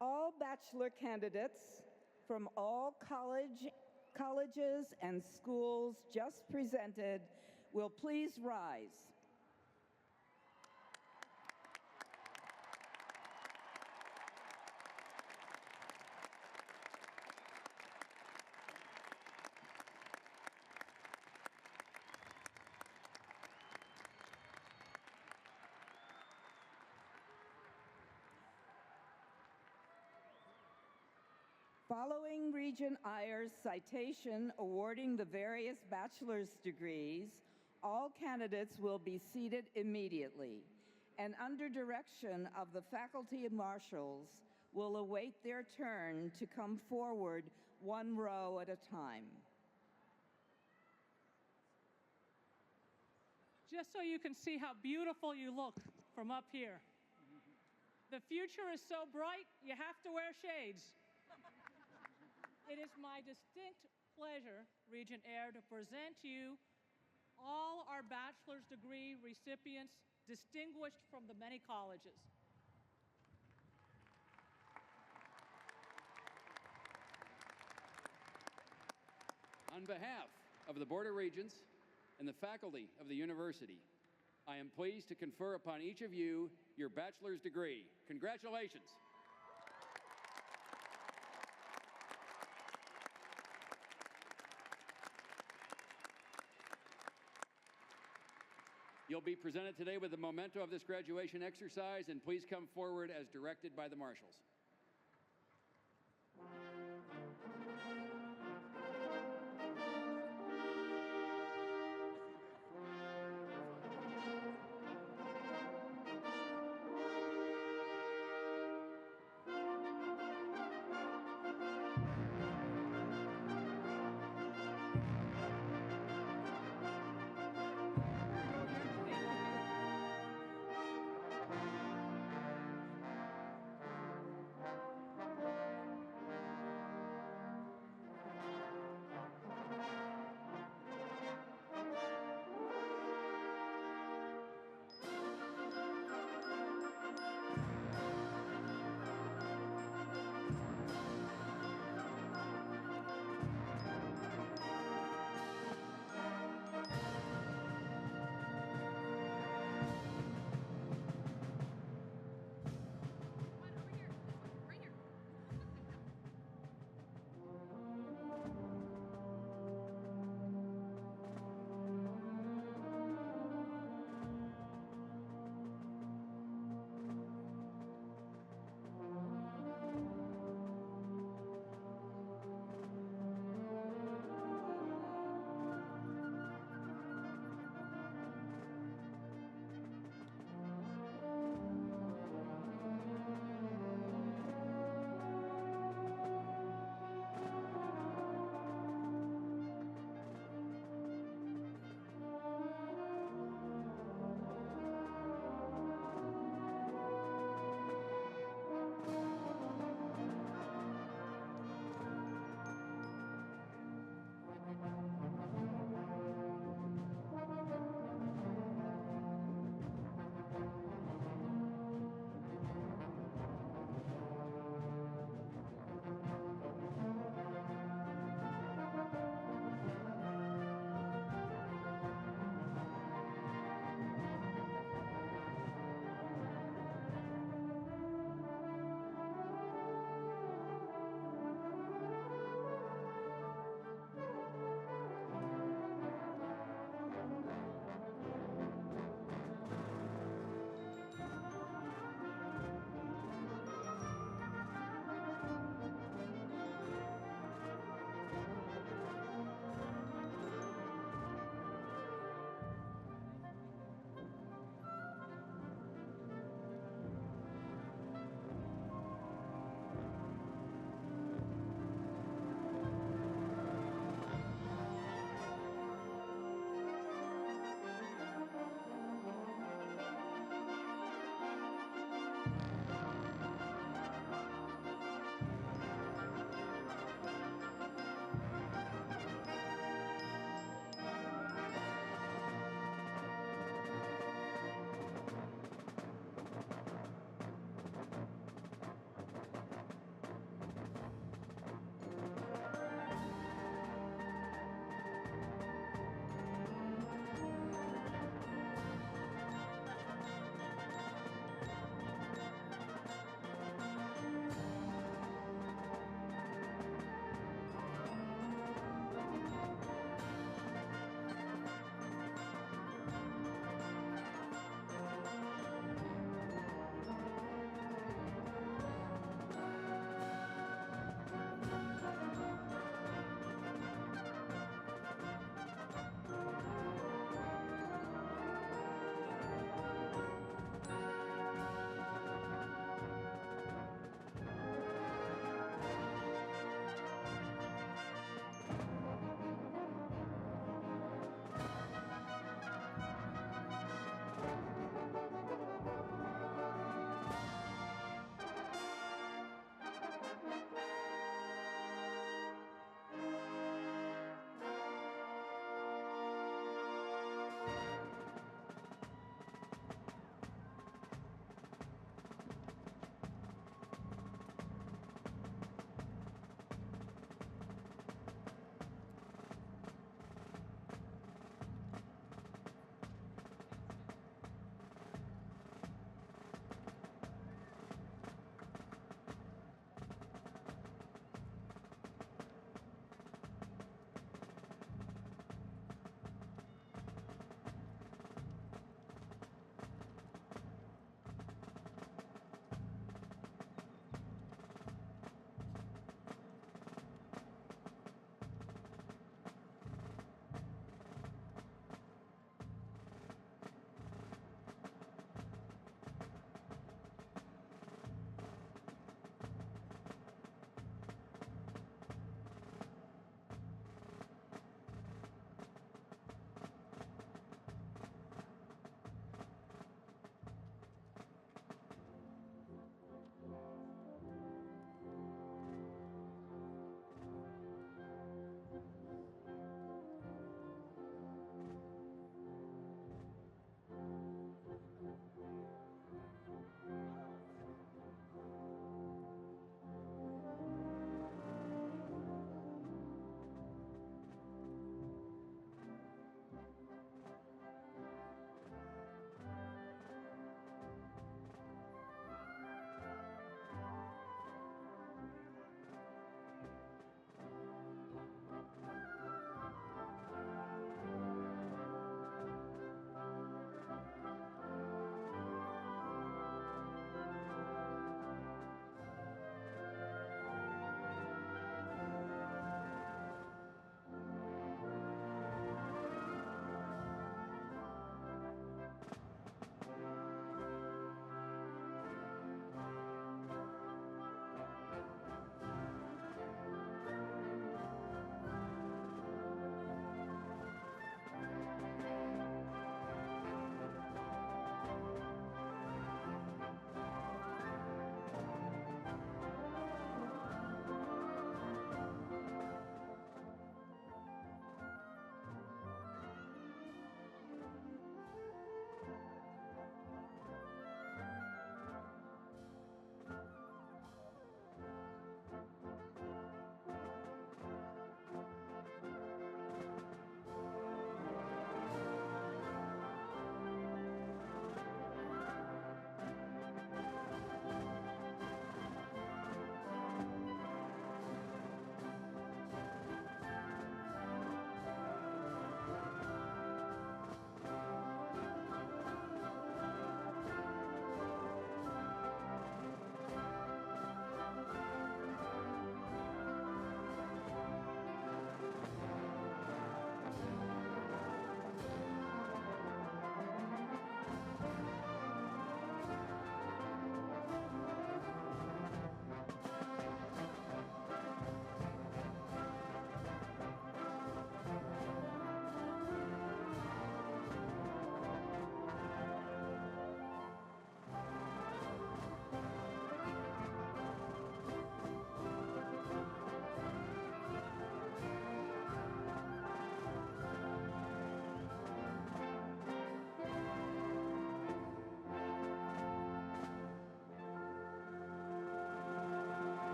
All bachelor candidates from all colleges and schools just presented will please rise. Following Regent Iyer's citation awarding the various bachelor's degrees, all candidates will be seated immediately, and under direction of the faculty of marshals will await their turn to come forward one row at a time. Just so you can see how beautiful you look from up here. The future is so bright, you have to wear shades. It is my distinct pleasure, Regent Eyre, to present to you all our bachelor's degree recipients distinguished from the many colleges. On behalf of the Board of Regents and the faculty of the university, I am pleased to confer upon each of you your bachelor's degree. Congratulations. You'll be presented today with the memento of this graduation exercise, and please come forward as directed by the marshals.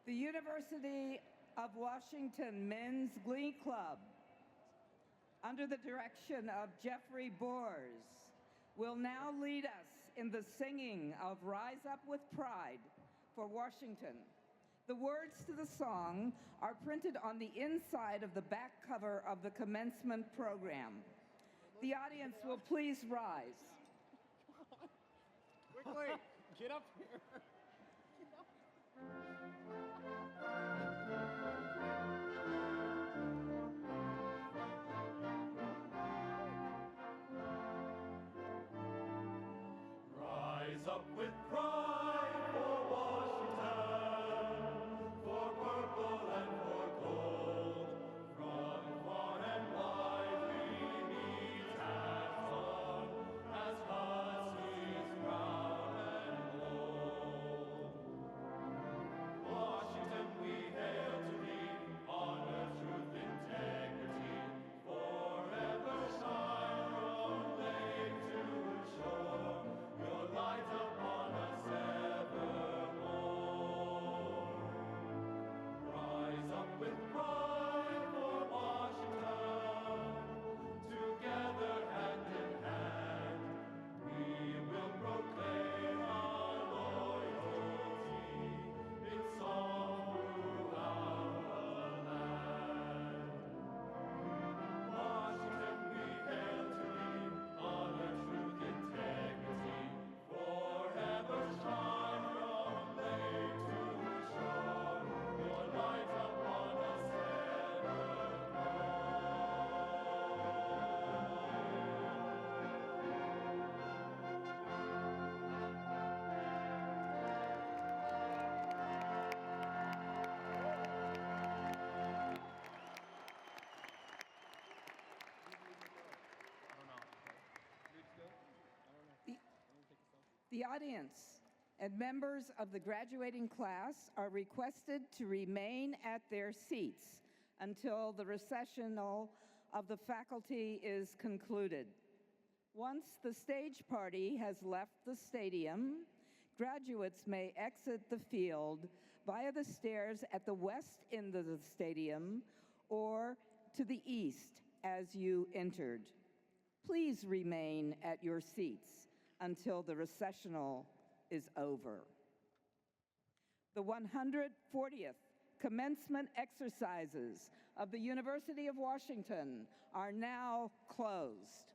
The University of Washington Men's Glee Club, under the direction of Jeffrey Boers, will now lead us in the singing of Rise Up with Pride for Washington. The words to the song are printed on the inside of the back cover of the commencement program. The audience will please rise. Quickly, get up here. Rise up with pride for Washington, for purple and for gold. From far and wide we meet at dawn, as Huskies proud and bold. Washington we hail to thee, honor, truth, integrity, forever shine from lake to shore. Your light upon us evermore. Rise up with pride for Washington. Together hand in hand, we will proclaim our loyalty in song throughout the land. Washington, we hail to thee, honor, truth, integrity, forever shine from lake to shore, your light upon us The audience and members of the graduating class are requested to remain at their seats until the recessional of the faculty is concluded. Once the stage party has left the stadium, graduates may exit the field via the stairs at the west end of the stadium or to the east as you entered. Please remain at your seats until the recessional is over. The 140th Commencement Exercises of the University of Washington are now closed.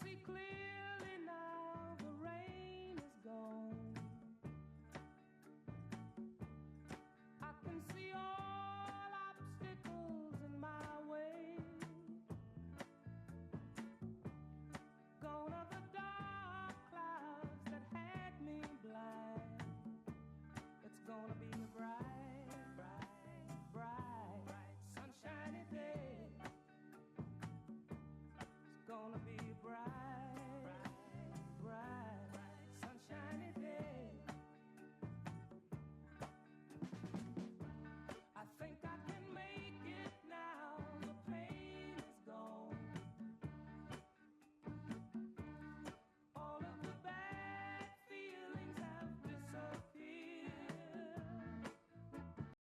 see clear.